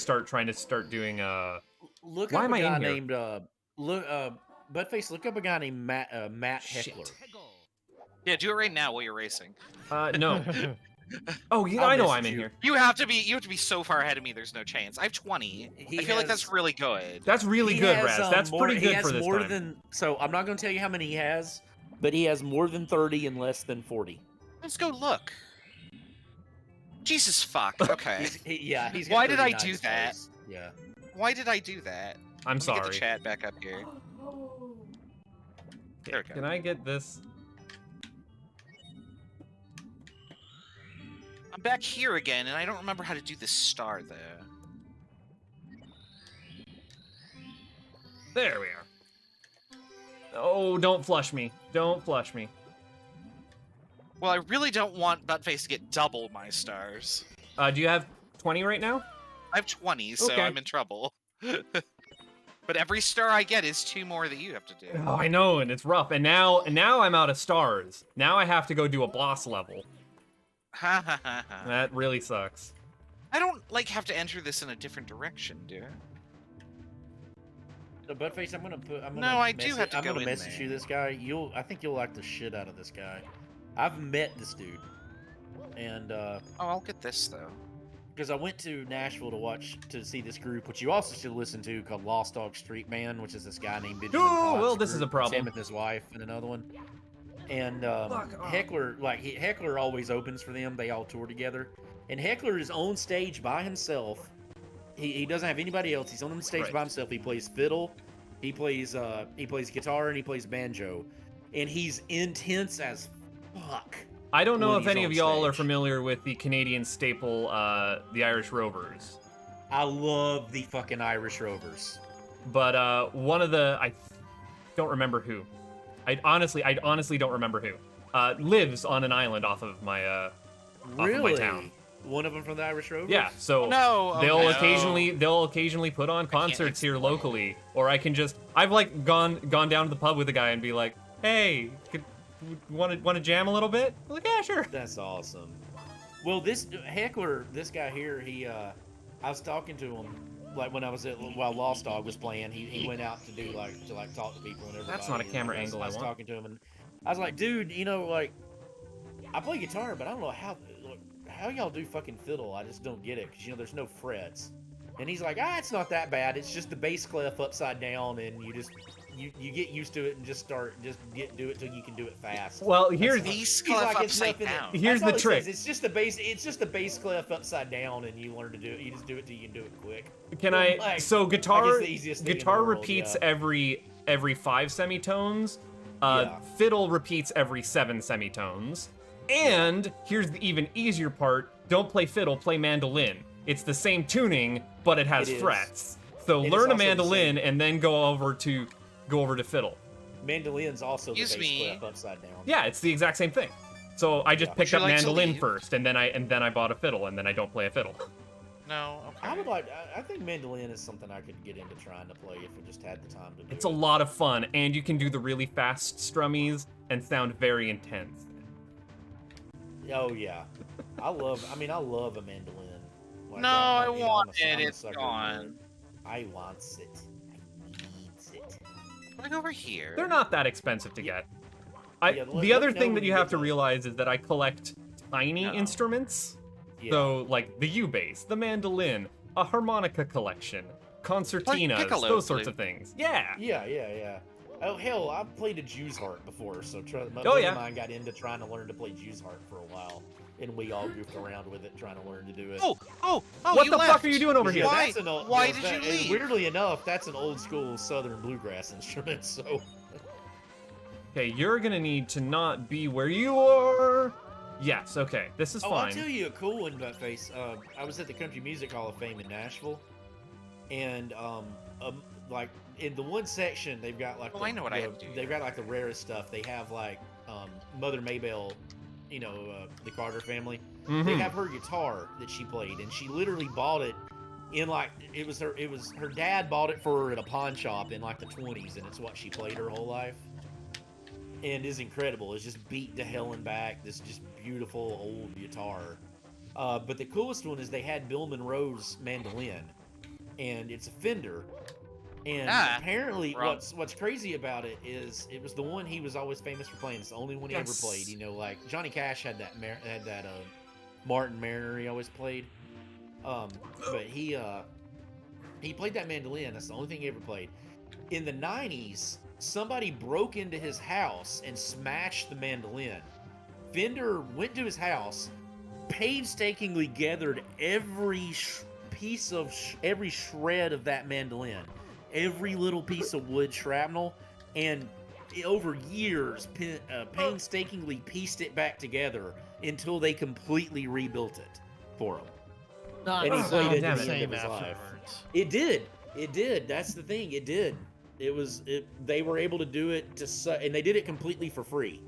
start doing Look Why up am I a guy in here? named Buttface. Look up a guy named Matt Shit. Heckler. Yeah, do it right now while you're racing. no. Oh, yeah, I'll I know message I'm in you. here. You have to be so far ahead of me. There's no chance. I have 20. He I feel like has- that's really good. That's really He good, has, Raz. That's more- pretty he good has for this more time. than. So I'm not going to tell you how many he has, but he has more than 30 and less than 40. Let's go look. Jesus fuck. Okay. He's got Why did I 39 do that? stars. Yeah. Why did I do that? I'm Let me get sorry. the chat back up here. There we go. Can I get this? I'm back here again, and I don't remember how to do this star though. There we are. Oh, don't flush me. Don't flush me. Well, I really don't want Buttface to get double my stars. Do you have 20 right now? I have 20, so Okay. I'm in trouble. But every star I get is 2 more that you have to do. Oh, I know, and it's rough. And now I'm out of stars. Now I have to go do a boss level. Ha ha ha ha. That really sucks. I don't like have to enter this in a different direction, do I? So Buttface, I'm gonna put. I'm gonna No, I do message- have to I'm go gonna in message there. you this guy. I think you'll like the shit out of this guy. I've met this dude, and Oh, I'll get this though. because I went to Nashville to see this group, which you also should listen to, called Lost Dog Street Band, which is this guy named Benjamin. Oh, Todd's well, this is group. a problem. It's him and his wife and another one. And Fuck off. Heckler always opens for them. They all tour together, and Heckler is on stage by himself. He doesn't have anybody else. He's on the stage Right. by himself. He plays fiddle, he plays guitar, and he plays banjo, and he's intense as fuck. I don't know when if he's any on of y'all are stage. familiar with the Canadian staple, the Irish Rovers. I love the fucking Irish Rovers. but one of the I don't remember who. I honestly don't remember who. Lives on an island off of my off of my town. One of them from the Irish Rovers? Yeah, so No, oh, they'll no. they'll occasionally put on concerts here locally, or I can just I've like gone down to the pub with a guy and be like, hey, want to jam a little bit? I'm like, yeah, sure. That's awesome. Well, this heckler, this guy here, I was talking to him like when I was while Lost Dog was playing. He went out to do like talk to people and everybody. That's not a camera and angle I was I want. talking to him and I was like, dude, you know, like I play guitar, but I don't know how y'all do fucking fiddle. I just don't get it because you know there's no frets. And he's like, it's not that bad. It's just the bass clef upside down, and you get used to it and just do it till you can do it fast. Well, here's Bass He's clef like, it's upside nothing- down. Here's That's all the it trick. says. It's just the bass clef upside down, and you learn to do it. You just do it till you can do it quick. Can Like, I? So like, guitar it's the easiest thing in the guitar world, repeats yeah. every 5 semitones. Yeah. Fiddle repeats every 7 semitones. And here's the even easier part: don't play fiddle, play mandolin. It's the same tuning, but it has It is. frets. So It is learn a also the mandolin same. and then go over to fiddle. Mandolin's also the Excuse bass me. clef upside down. Yeah, it's the exact same thing. So I just Yeah. picked Would up you like to mandolin leave? first, and then I bought a fiddle, and then I don't play a fiddle. No, okay. I think mandolin is something I could get into trying to play if we just had the time to do It's a it. lot of fun, and you can do the really fast strummies and sound very intense. Oh yeah, I love a mandolin. Like, No, I'm I a- you know, want I'm a it. It's sucker for gone. it. I wants it. I needs it. Look over here. They're not that expensive to get. Yeah, The other let me thing know that when you you have get to those. realize is that I collect tiny No. instruments. Yeah. So, like the U-bass, the mandolin, a harmonica collection, concertinas, piccolo those sorts flute. of things. Yeah. Yeah. Oh hell, I've played a Jew's harp before, so my Oh, buddy yeah. of mine got into trying to learn to play Jew's harp for a while, and we all goofed around with it, trying to learn to do it. Oh, What you the left. fuck are you doing over Yeah, here? Why? that's an old, Why yeah, did that- you and leave? Weirdly enough, that's an old school Southern bluegrass instrument. So Okay, you're gonna need to not be where you are. Yes, okay, this is I'll fine. tell you a cool one, Buttface. I was at the Country Music Hall of Fame in Nashville, and like in the one section they've got like Oh, I know what I have to do they've got like the rarest stuff. They have like Mother Maybelle, you know, the Carter family. They Mhm. have her guitar that she played, and she literally bought it in like it was her dad bought it for her at a pawn shop in like the 20s, and it's what she played her whole life. And is incredible. It's just beat to hell and back. This just beautiful old guitar. But the coolest one is they had Bill Monroe's mandolin, and it's a Fender. And apparently, wrong. what's crazy about it is it was the one he was always famous for playing. It's the only one he ever Yes. played. You know, like Johnny Cash had that Martin Mariner he always played. But he played that mandolin. That's the only thing he ever played. In the 90s, somebody broke into his house and smashed the mandolin. Fender went to his house, painstakingly gathered every every shred of that mandolin, every little piece of wood shrapnel, and over years painstakingly pieced it back together until they completely rebuilt it for him. Not And he sound played it the to the end same of his life. afterwards. It did. That's the thing. It did. They were able to do it and they did it completely for free.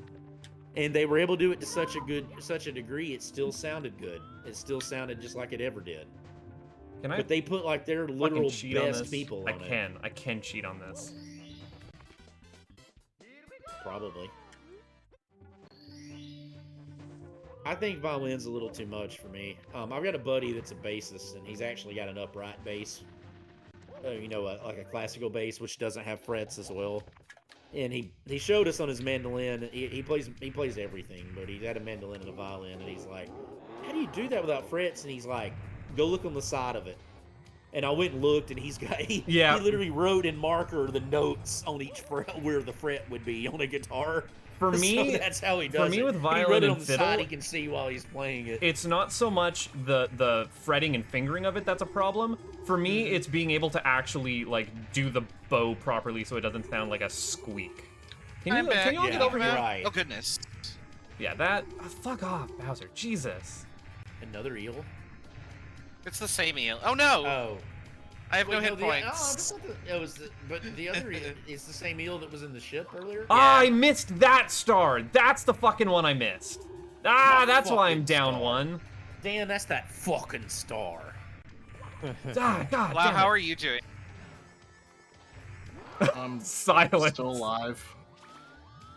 And they were able to do it to such a degree. It still sounded good. It still sounded just like it ever did. Can I But they put like their fucking literal cheat on best this? people on it. I can cheat on this. Probably. I think violin's a little too much for me. I've got a buddy that's a bassist, and he's actually got an upright bass. You know, like a classical bass, which doesn't have frets as well. And he showed us on his mandolin. He plays everything, but he's had a mandolin and a violin, and he's like, "How do you do that without frets?" And he's like, "Go look on the side of it." And I went and looked, and he literally wrote in marker the notes on each fret where the fret would be on a guitar. For me, So that's how he does it. for me with He violin wrote it and on the fiddle, side, he can see while he's playing it. it's not so much the fretting and fingering of it that's a problem. For me, Mm-hmm. it's being able to actually like do the bow properly so it doesn't sound like a squeak. Can I'm you back. all Yeah. get over here? Right. Oh goodness. Yeah, that. Fuck off, Bowser. Jesus. Another eel? It's the same eel. Oh no! Oh. I have no Wait, hit the- points. I thought it was but the other is the same eel that was in the ship earlier. I missed that star. That's the fucking one I missed. Ah, That that's why I'm fucking down star. one. Dan, that's that fucking star. Ah, God Wow, damn how it. are you doing? I'm Silence. still alive.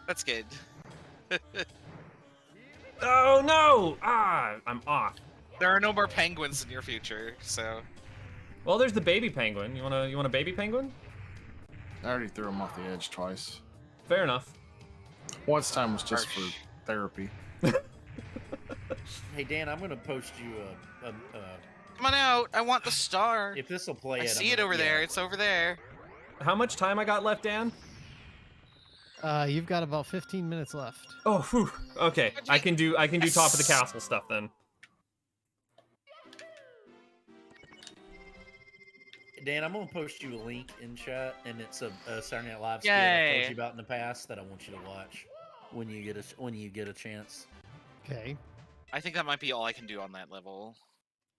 That's good. Oh no! Ah, I'm off. There are no more penguins in your future, so. Well, there's the baby penguin. You want a baby penguin? I already threw him off the edge twice. Fair enough. Once time was just Harsh. for therapy. Hey Dan, I'm gonna post you Come on out. I want the star. if this will play I it. see it over there. It's over there. How much time I got left, Dan? You've got about 15 minutes left. Oh, whew. Okay. I can do top of the castle stuff then. Dan, I'm gonna post you a link in chat, and it's a Saturday Night Live skit I've Yay. told you about in the past that I want you to watch when you get a chance. Okay. I think that might be all I can do on that level.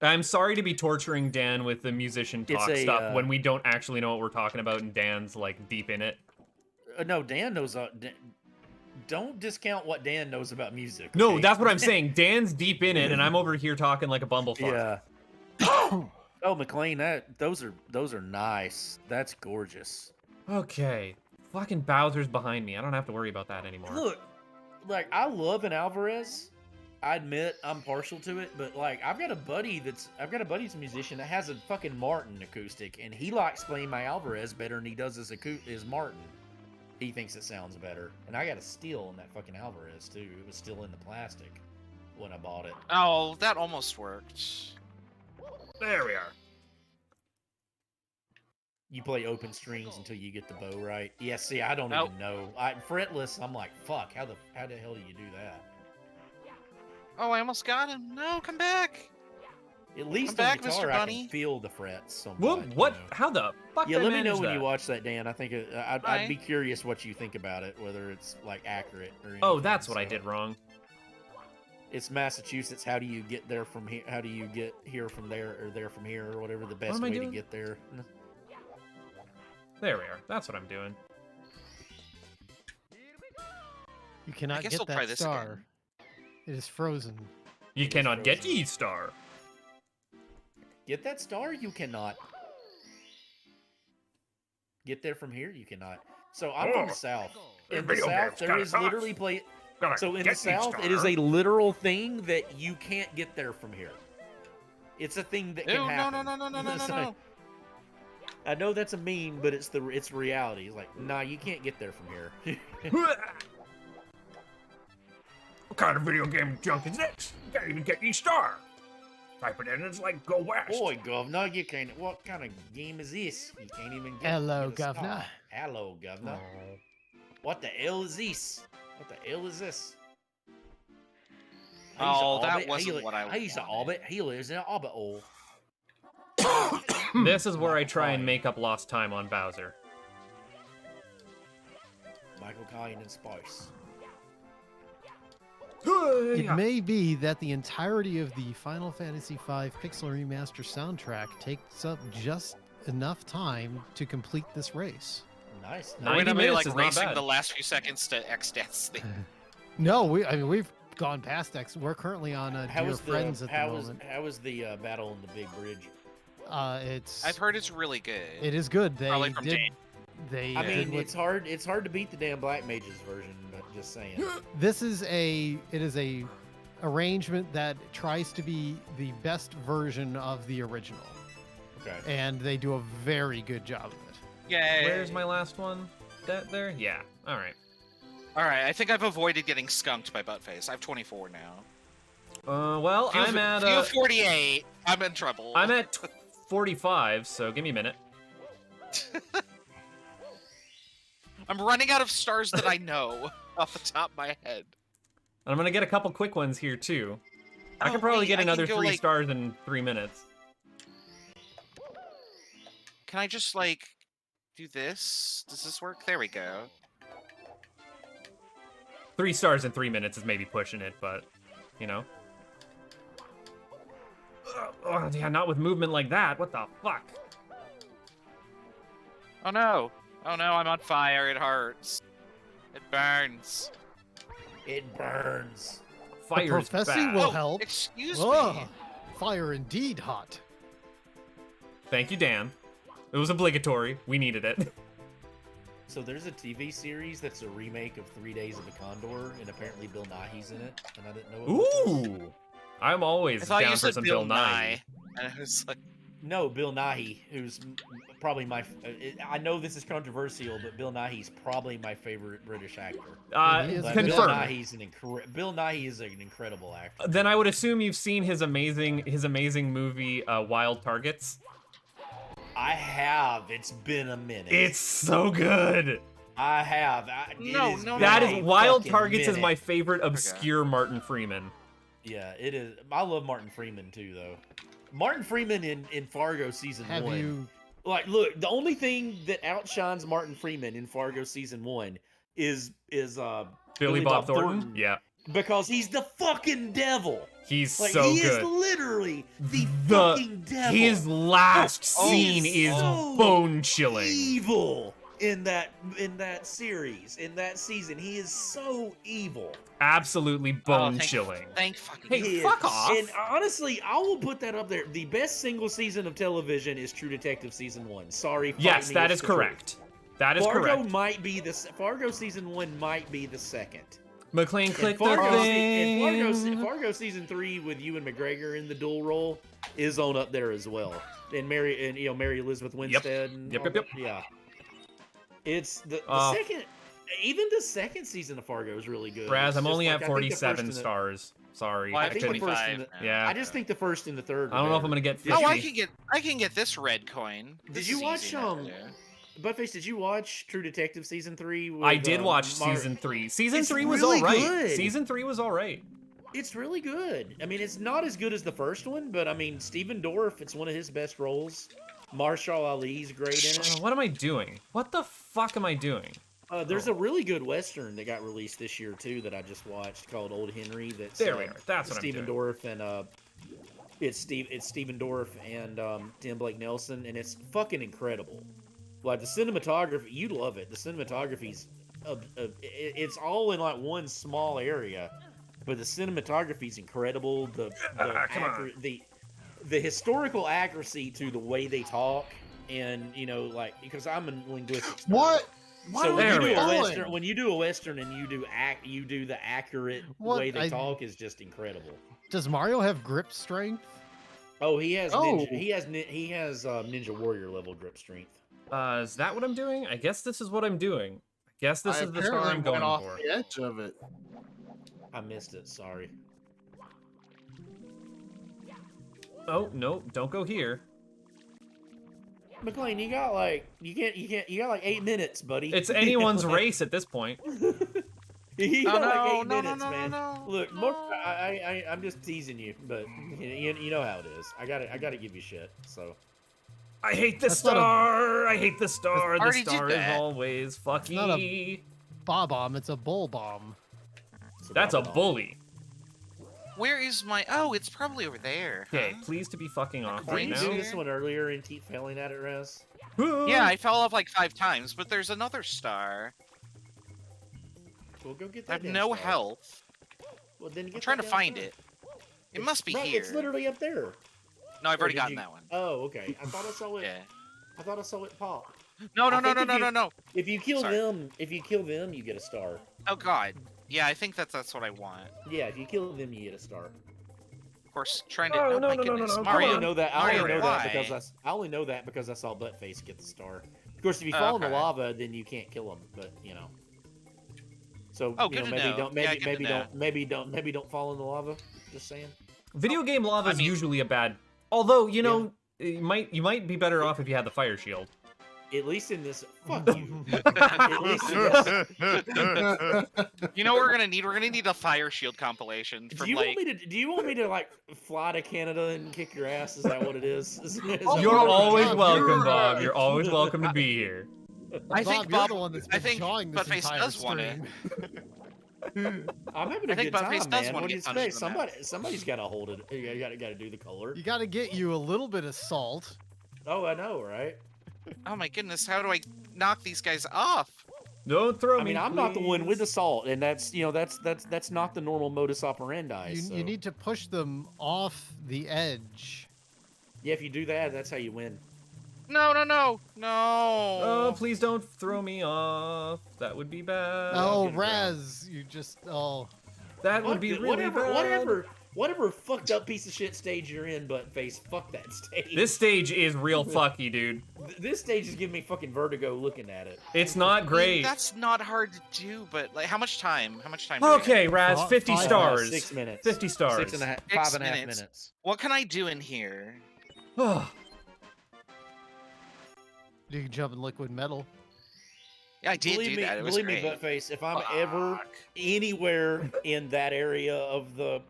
I'm sorry to be torturing Dan with the musician It's talk a, stuff when we don't actually know what we're talking about and Dan's like deep in it. No, Dan knows. Don't discount what Dan knows about music. No, okay? that's what I'm saying. Dan's deep in it and I'm over here talking like a bumblefuck. Yeah. Oh, McLean, those are nice. That's gorgeous. Okay. Fucking Bowser's behind me. I don't have to worry about that anymore. Look, like I love an Alvarez. I admit I'm partial to it, but like I've got a buddy who's a musician that has a fucking Martin acoustic, and he likes playing my Alvarez better than he does his Martin. He thinks it sounds better, and I got a steel in that fucking Alvarez too. It was still in the plastic when I bought it. Oh, that almost worked. There we are. You play open strings until you get the bow right. Yeah, see, I don't Nope. even know. Fretless, I'm like, fuck. How the hell do you do that? Oh, I almost got him. No, come back. At least I'm on back, Mr. guitar, I Bunny. can feel the frets somewhat. What? you What? know. How the fuck Yeah, did I let me know manage when that? you watch that, Dan. I think I'd Alright. be curious what you think about it, whether it's like accurate or anything. Oh, that's what I so. did wrong. It's Massachusetts. How do you get there from here? How do you get here from there, or there from here, or whatever the best am I way doing? to get there? There we are. That's what I'm doing. You cannot guess get I'll try that this star. again. It is frozen. You It is cannot get frozen. ye star. Get that star? You cannot. Get there from here? You cannot. So I'm from the south. In the video south, games there kinda is sucks. literally play. Gotta So in get the ye south, it is star. a literal thing that you can't get there from here. It's a thing that can No, no, happen. no, no, no, no, no, It's no, like- no. I know that's a meme, but it's reality. It's like, nah, you can't get there from here. What kind of video game junk is this? You can't even get ye star. Type it in, it's like go west. Boy, governor, you can't. What kind of game is this? You can't even get. Hello, get a star. governor. Hello, governor. What the hell is this? What the hell is this? Oh, that wasn't what I He's an wanted. orbit. He lives in an orbit hole. This is where I try and Fine. make up lost time on Bowser. Michael Caine in space. It may be that the entirety of the Final Fantasy V Pixel Remaster soundtrack takes up just enough time to complete this race. Nice. Nice. We're 90 gonna be minutes like is not racing bad. the last few seconds to X dance thing. No, we've gone past X. We're currently on How Dear was Friends the at the how was moment. how was the battle on the big bridge? It's I've heard it's really good. it is good. They Probably from did. Dane. They I did mean, what- it's hard. It's hard to beat the damn Black Mages version, but just saying. This is a arrangement that tries to be the best version of the original, Okay. and they do a very good job of it. Yay. Where's my last one? That there? Yeah. All right. All right, I think I've avoided getting skunked by Buttface. I have 24 now. Well, If you I'm have- at if you have 48. I'm in trouble. I'm at 45, so give me a minute. I'm running out of stars that I know off the top of my head. And I'm gonna get a couple quick ones here too. I Oh, can probably wait, get I can another go, 3 like- stars in 3 minutes. Can I just like do this? Does this work? There we go. 3 stars in 3 minutes is maybe pushing it, but you know. Oh, yeah, not with movement like that. What the fuck? Oh no! Oh no! I'm on fire. It hurts. It burns. It burns. Fire's professing bad. will Oh, help. excuse Ugh, me. fire indeed hot. Thank you, Dan. It was obligatory. We needed it. So there's a TV series that's a remake of 3 Days of the Condor, and apparently Bill Nighy's in it, and I didn't know it was. Ooh. I'm I always thought down you for said some Bill Bill Nye. Nye. And I was like, No, Bill Nighy, who's probably my. I know this is controversial, but Bill Nighy's probably my favorite British actor. He is Like, good. Bill Confirmed. Nighy's Bill Nighy is an incredible actor. Then I would assume you've seen his amazing movie Wild Targets. I have. It's been a minute. It's so good. I have. No, That no. is Wild fucking Targets is minute. my favorite obscure Martin Freeman. Yeah, it is. I love Martin Freeman too, though. Martin Freeman in Fargo season Have 1. you? Like, look, the only thing that outshines Martin Freeman in Fargo season 1 is Billy Bob Thornton? Yeah. because he's the fucking devil. He's Like, so he good. is literally the fucking devil. His last Oh, scene he is is so bone chilling. evil in that series, in that season. He is so evil. Absolutely bone chilling. Thank fucking Hey, God. He fuck is. off. And honestly, I will put that up there. The best single season of television is True Detective season 1. Sorry. fight Yes, me, that it's is the truth. correct. That is Fargo correct. might be Fargo season 1 might be the second. McLean And clicked Fargo, the and thing. Fargo season 3 with Ewan McGregor in the dual role is on up there as well. And Mary Elizabeth Winstead. And Yep, all yep, yep. that. Yeah. It's the Oh. second. Even the second season of Fargo is really good. Braz, It's I'm just only like, at I think the first 47 and the- stars. Sorry. Well, I I have think the first 25 and now. Yeah. I just think the first and the third. I don't know if are I'm gonna get 50. Oh, I can get this red coin. Did This you is watch, easy enough to do. Buttface, did you watch True Detective season 3? I did watch season 3. Season It's 3 was really alright. good. Season 3 was alright. It's really good. I mean, it's not as good as the first one, but I mean, Stephen Dorff, it's one of his best roles. Marshall Ali's great in it. What am I doing? What the fuck am I doing? There's a really good Western that got released this year, too, that I just watched called Old Henry. That's There we are. That's what I'm Stephen doing. Dorff and it's Stephen Dorff and Tim Blake Nelson, and it's fucking incredible. Like, the cinematography, you'd love it. The cinematography's it's all in like one small area, but the cinematography's incredible. The historical accuracy to the way they talk, and like, because I'm a linguistics nerd. What? So when There you we do a are. western, and you do the accurate What? way they talk is just incredible. Does Mario have grip strength? Oh, he has Oh. Ninja Warrior level grip strength. Is that what I'm doing? I guess this is what I'm doing. I guess this I is the star apparently I'm going went off for. the edge of it. I missed it. Sorry. Oh, no, don't go here. McLean, you got like 8 minutes, buddy. It's anyone's race at this point. You Oh, got like no, 8 no, minutes, no, man. no, Look, no. I'm just teasing you, but you know how it is. I gotta give you shit. So I hate the That's not a- star. I hate the star. The already did star is that. always not fucky. Bob bomb. It's a bull bomb. That's a drop it off. bully. Where is my? Oh, it's probably over there. Okay, huh? please to be fucking off Didn't right you now. do this one earlier and keep failing at it, Raz? Yeah, I fell off like 5 times, but there's another star. Well, go get I that. have damn no star. health. Well, then get I'm trying that to damn find star. it. It must be Right, here. It's literally up there. No, I've Or already did gotten you- that one. Oh, okay. I thought I saw it. Yeah. I thought I saw it pop. No, I no, no, think no, if no, you- no, no. If you kill Sorry. them, you get a star. Oh God. Yeah, I think that's what I want. Yeah, if you kill them, you get a star. Of course, trying to. Oh, Oh, no, my no, no, no, goodness. no, come I Mario. only know that. I only Mario, know that why? because I only know that because I saw Buttface get the star. Of course, if you Oh, fall in the okay. lava, then you can't kill him. But So Oh, you good know, to maybe know. don't Yeah, maybe good to maybe know. don't maybe don't fall in the lava. Just saying. Video game lava is I mean- usually a bad. Although you know, you might be better off if you had the fire shield. At least in this, fuck you. At least in this, You know what we're gonna need? We're gonna need a fire shield compilation do from you like. want me to like fly to Canada and kick your ass? Is that what it is? Is that Oh, what You're it is? always Bob, welcome, you're- Bob. You're always welcome to be here. I think Bob, you're Bob- the one that's I been think jawing this Buttface entire does want it. stream. I'm having a I think good Buttface time, does man. wanna What do you get punched in expect? the mouth. Somebody's got to hold it. You got to do the color. You got to get you a little bit of salt. Oh, I know, right? Oh my goodness, how do I knock these guys off? Don't throw me. I mean, I'm not the one with please. assault, and that's that's not the normal modus operandi. So. You need to push them off the edge. Yeah, if you do that, that's how you win. No, no, no, no. Oh, please don't throw me off. That would be bad. Oh, get 'em down. Raz, you just oh. That would be really bad. Whatever fucked up piece of shit stage you're in, Buttface, fuck that stage. This stage is real fucky, dude. This stage is giving me fucking vertigo looking at it. It's not I mean, great. that's not hard to do, but like, how much time? How much time? do we have? Okay, Raz, 50 Five- stars. 6 minutes. 50 stars. 6.5, 6 5.5 minutes. minutes. What can I do in here? You can jump in liquid metal. Yeah, I did do that. It was believe me, great. Buttface, if I'm ever Fuck. anywhere in that area of the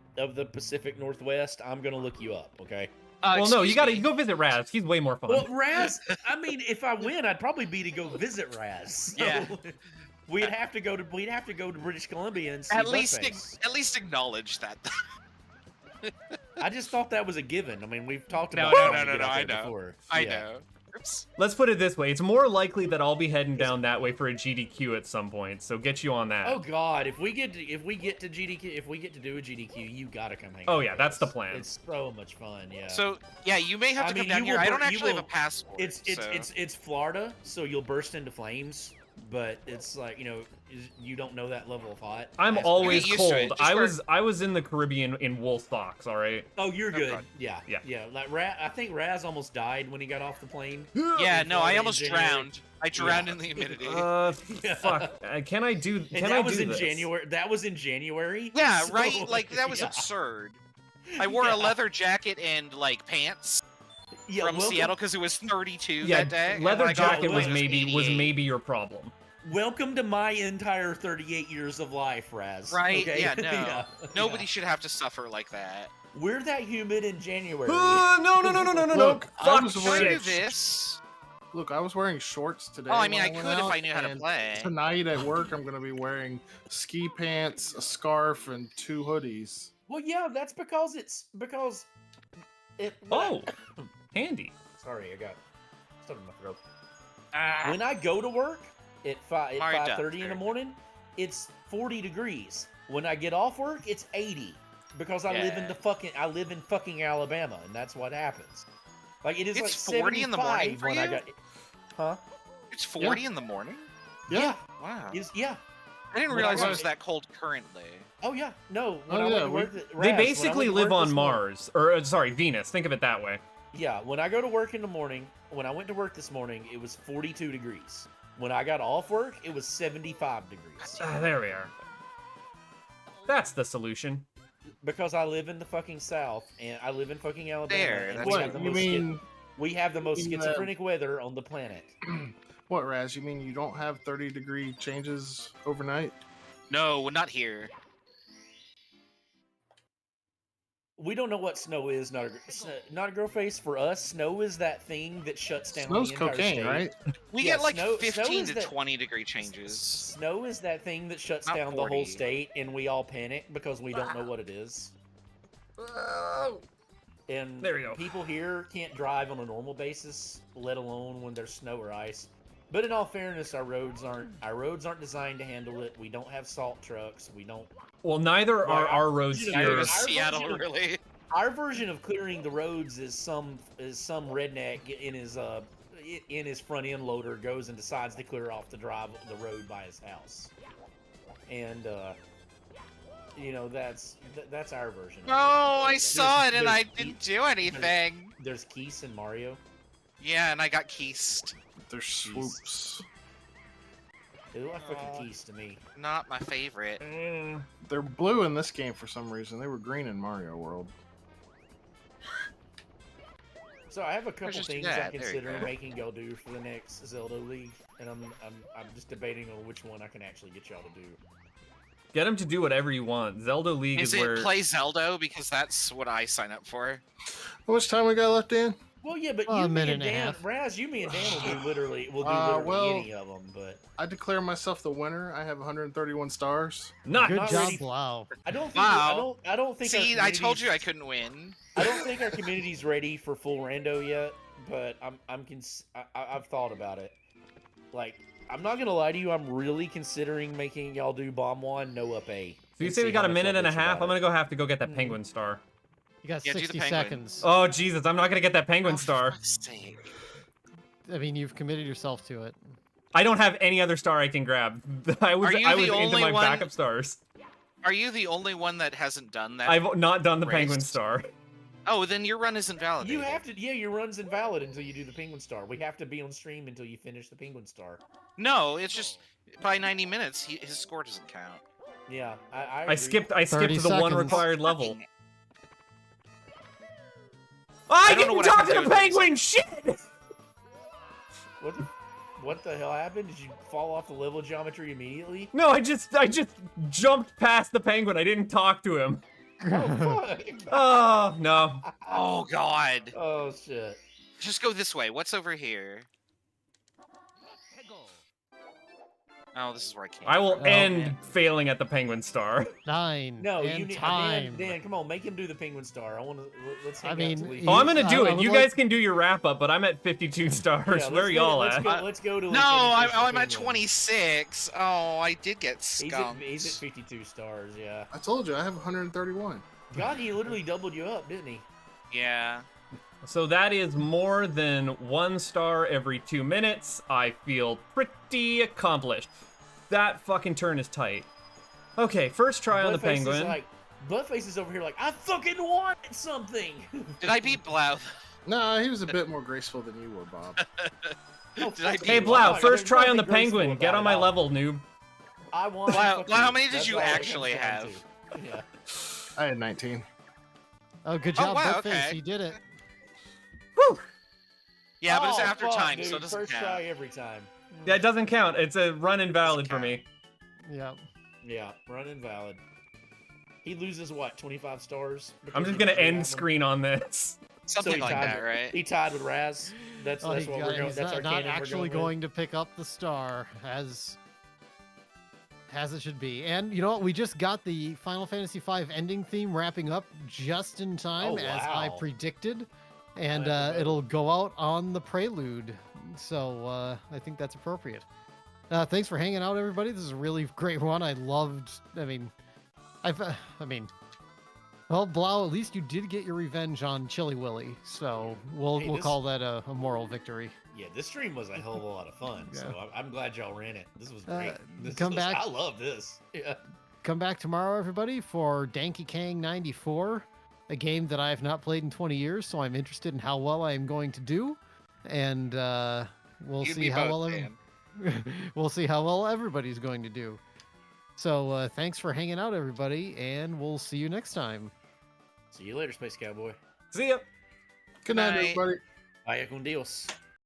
Pacific Northwest, I'm gonna look you up, okay? Well, no, you Excuse gotta me. go visit Raz. He's way more fun. Well, Raz, I mean, if I win, I'd probably be to go visit Raz. So Yeah. we'd have to go to British Columbia and see At least, Buttface. at least acknowledge that. I just thought that was a given. I mean, we've talked No, about no, trying no, to get no, out I there know. before. I Yeah. know. Oops. Let's put it this way. It's more likely that I'll be heading down that way for a GDQ at some point, so get you on that. Oh God, if we get to GDQ, if we get to do a GDQ, you gotta come hang out. Oh, yeah, with that's the us. plan. It's so much fun, yeah. So yeah, you may have I to mean, come down you here. will I don't bur- you actually have will- a passport. It's Florida, so you'll burst into flames, but it's like, you know, you don't know that level of hot. I'm That's- always used to it. cold. Just I was in the Caribbean in wool socks, all right? Oh, you're good. God. Yeah, Yeah. Like I think Raz almost died when he got off the plane. Yeah, in no, Florida I in almost January. drowned. I drowned in the humidity. Fuck. Can I do And can I that was do in this? January. That was in January. Yeah, so, right. Like that was yeah. absurd. I wore Yeah. a leather jacket and like pants Yeah, from welcome, Seattle because it was 32 Yeah, that day. and leather when I got jacket home, was it maybe 88. your problem. Welcome to my entire 38 years of life, Raz. Right? Okay? Yeah, no. Nobody Yeah. should have to suffer like that. We're that humid in January. No. Look, I Fuck was Can I wearing- do shit. this? Look, I was wearing shorts today. Oh, I mean, when I went could if out, I knew how to and play. Tonight at work, I'm going to be wearing ski pants, a scarf, and 2 hoodies. Well, yeah, that's because it. Oh, handy. Sorry, I got stuff in my throat. Ah, When I go to work at Mario 5:30 in the Duff. morning, it's 40 degrees. When I get off work, it's 80 because I live in Yeah. fucking Alabama, and that's what happens. Like it is It's like 40 in the morning 75 for when I you? got. Huh? it's 40 in the morning? Yeah. Wow. Yeah. I didn't when I realize it work- was that cold currently. Oh yeah. No. When Oh, I yeah, went to work, They when I basically went to live work on this morning- Mars, or sorry, Venus. Think of it that way. Yeah, when I go to work in the morning, when I went to work this morning, it was 42 degrees. When I got off work, it was 75 degrees. There we are. That's the solution. Because I live in the fucking South, and I live in fucking Alabama, There, and that's we What, have the you most mean... we have the most you mean, schizophrenic weather on the planet. What, Raz? You mean you don't have 30-degree changes overnight? No, not here. We don't know what snow is. Not a girl face for us. Snow is that thing that shuts down Snow's the entire cocaine, state. right? We Yeah, get like snow 15 is to that- 20 degree changes. Snow is that thing that shuts Not down the 40. whole state, and we all panic because we don't know what it is. And There we go. people here can't drive on a normal basis, let alone when there's snow or ice. But in all fairness, our roads aren't designed to handle it. We don't have salt trucks. We don't. Well, neither are Well, our roads you know, here. our Neither is Seattle, version of- really. Our version of clearing the roads is some redneck in his front end loader goes and decides to clear off the road by his house, and you know that's our version. of it. Oh, I There's- saw it and there's I Keith- didn't do anything. There's Keith and Mario. Yeah, and I got keysed. They're swoops. They look like Aw. fucking Keith to me. Not my favorite. They're blue in this game for some reason. They were green in Mario World. So I have a couple just things that. I'm There you considering go. making y'all do for the next Zelda League, and I'm just debating on which one I can actually get y'all to do. Get him to do whatever you want. Zelda League Is is it where. play Zelda? Because that's what I sign up for. How much time we got left, Dan? Well, yeah, but A you, me, minute and and a Dan, half. Raz, you, me, and Dan will do literally well, any of them. But I declare myself the winner. I have 131 stars. Not Good not job, ready- Wow. I don't think Wow. I don't think. See, our I told you I community's- couldn't win. I don't think our community's ready for full rando yet. but I've thought about it. Like, I'm not gonna lie to you, I'm really considering making y'all do bomb one, no up A. So you and say we see got how a much minute y'all and a bitch half? about I'm it. gonna have to go get that penguin star. You got Yeah, do the 60 penguin. seconds. Oh Jesus, I'm not gonna get that penguin Oh, star. For fuck's sake. I mean, you've committed yourself to it. I don't have any other star I can grab. I was Are you I the was into only my one- backup stars. Are you the only one that hasn't done that? I've not done the penguin race? star. Oh, then your run isn't validated. You have to, yeah, your run's invalid until you do the penguin star. We have to be on stream until you finish the penguin star. No, it's just by 90 minutes, his score doesn't count. Yeah, I I agree. skipped 30 to the one seconds. required level. Fucking- I don't know didn't what I talk can to do the with penguin. Shit. What the hell happened? Did you fall off the level geometry immediately? No, I just jumped past the penguin. I didn't talk to him. Oh, fuck. Oh no. Oh god. Oh, shit. Just go this way. What's over here? Oh, this is where I can't. I will Oh, end man. failing at the penguin star. 9. No, and you need time. Dan, come on, make him do the penguin star. I want to. Let's. Hang I out mean, till he- You- Oh, I'm gonna do I it. would You like- guys can do your wrap up, but I'm at 52 stars. Yeah, Where are let's y'all go, at? Let's go to. No, like, I'm, finish the I'm at penguin. 26. Oh, I did get He's skunked. at 52 stars. Yeah. I told you I have 131. God, he literally doubled you up, didn't he? Yeah. So that is more than 1 star every 2 minutes. I feel pretty accomplished. That fucking turn is tight. Okay, first try on the Buttface is penguin. like, Buttface is over here like, I fucking wanted something. Did I beat Blau? No, he was a bit more graceful than you were, Bob. Oh, Did I fuck beat Hey you. Blau, There's first try on the nothing graceful penguin. Get about on it. my level, noob. I want. Blau, fuck Blau, how you. many did That's you all it comes actually down have? to. Yeah. I had 19. Oh, good Oh, job, wow, Buttface. okay. You did it. Whew. Yeah, but it's Oh, after fuck, time, dude. so it doesn't First count. try every time. That doesn't count. It's a run invalid for me. Yep. Yeah, run invalid. He loses what, 25 stars? I'm because just of gonna the end album? screen on this. Something he like tied that, with- right? He tied with Raz. That's Oh, that's he what got- we're going. he's That's our not canon. actually we're going to pick up the star as it should be. And you know what? We just got the Final Fantasy V ending theme wrapping up just in time, Oh, as I wow. predicted, and Well, that's it'll go out on the prelude. So I think that's appropriate. Thanks for hanging out, everybody. This is a really great one. I loved. I mean, well, Blau, at least you did get your revenge on Chili Willy. So we'll Hey, we'll this- call that a moral victory. Yeah, this stream was a hell of a lot of fun. So Yeah. I'm glad y'all ran it. This was great. Come back. I love this. Yeah. Come back tomorrow, everybody, for Danky Kang 94, a game that I have not played in 20 years, so I'm interested in how well I am going to do, and we'll You'd see be how both, well Dan. we'll see how well everybody's going to do. So thanks for hanging out, everybody, and we'll see you next time. See you later, Space Cowboy. See ya. Good night, Night. everybody. Vaya con Dios.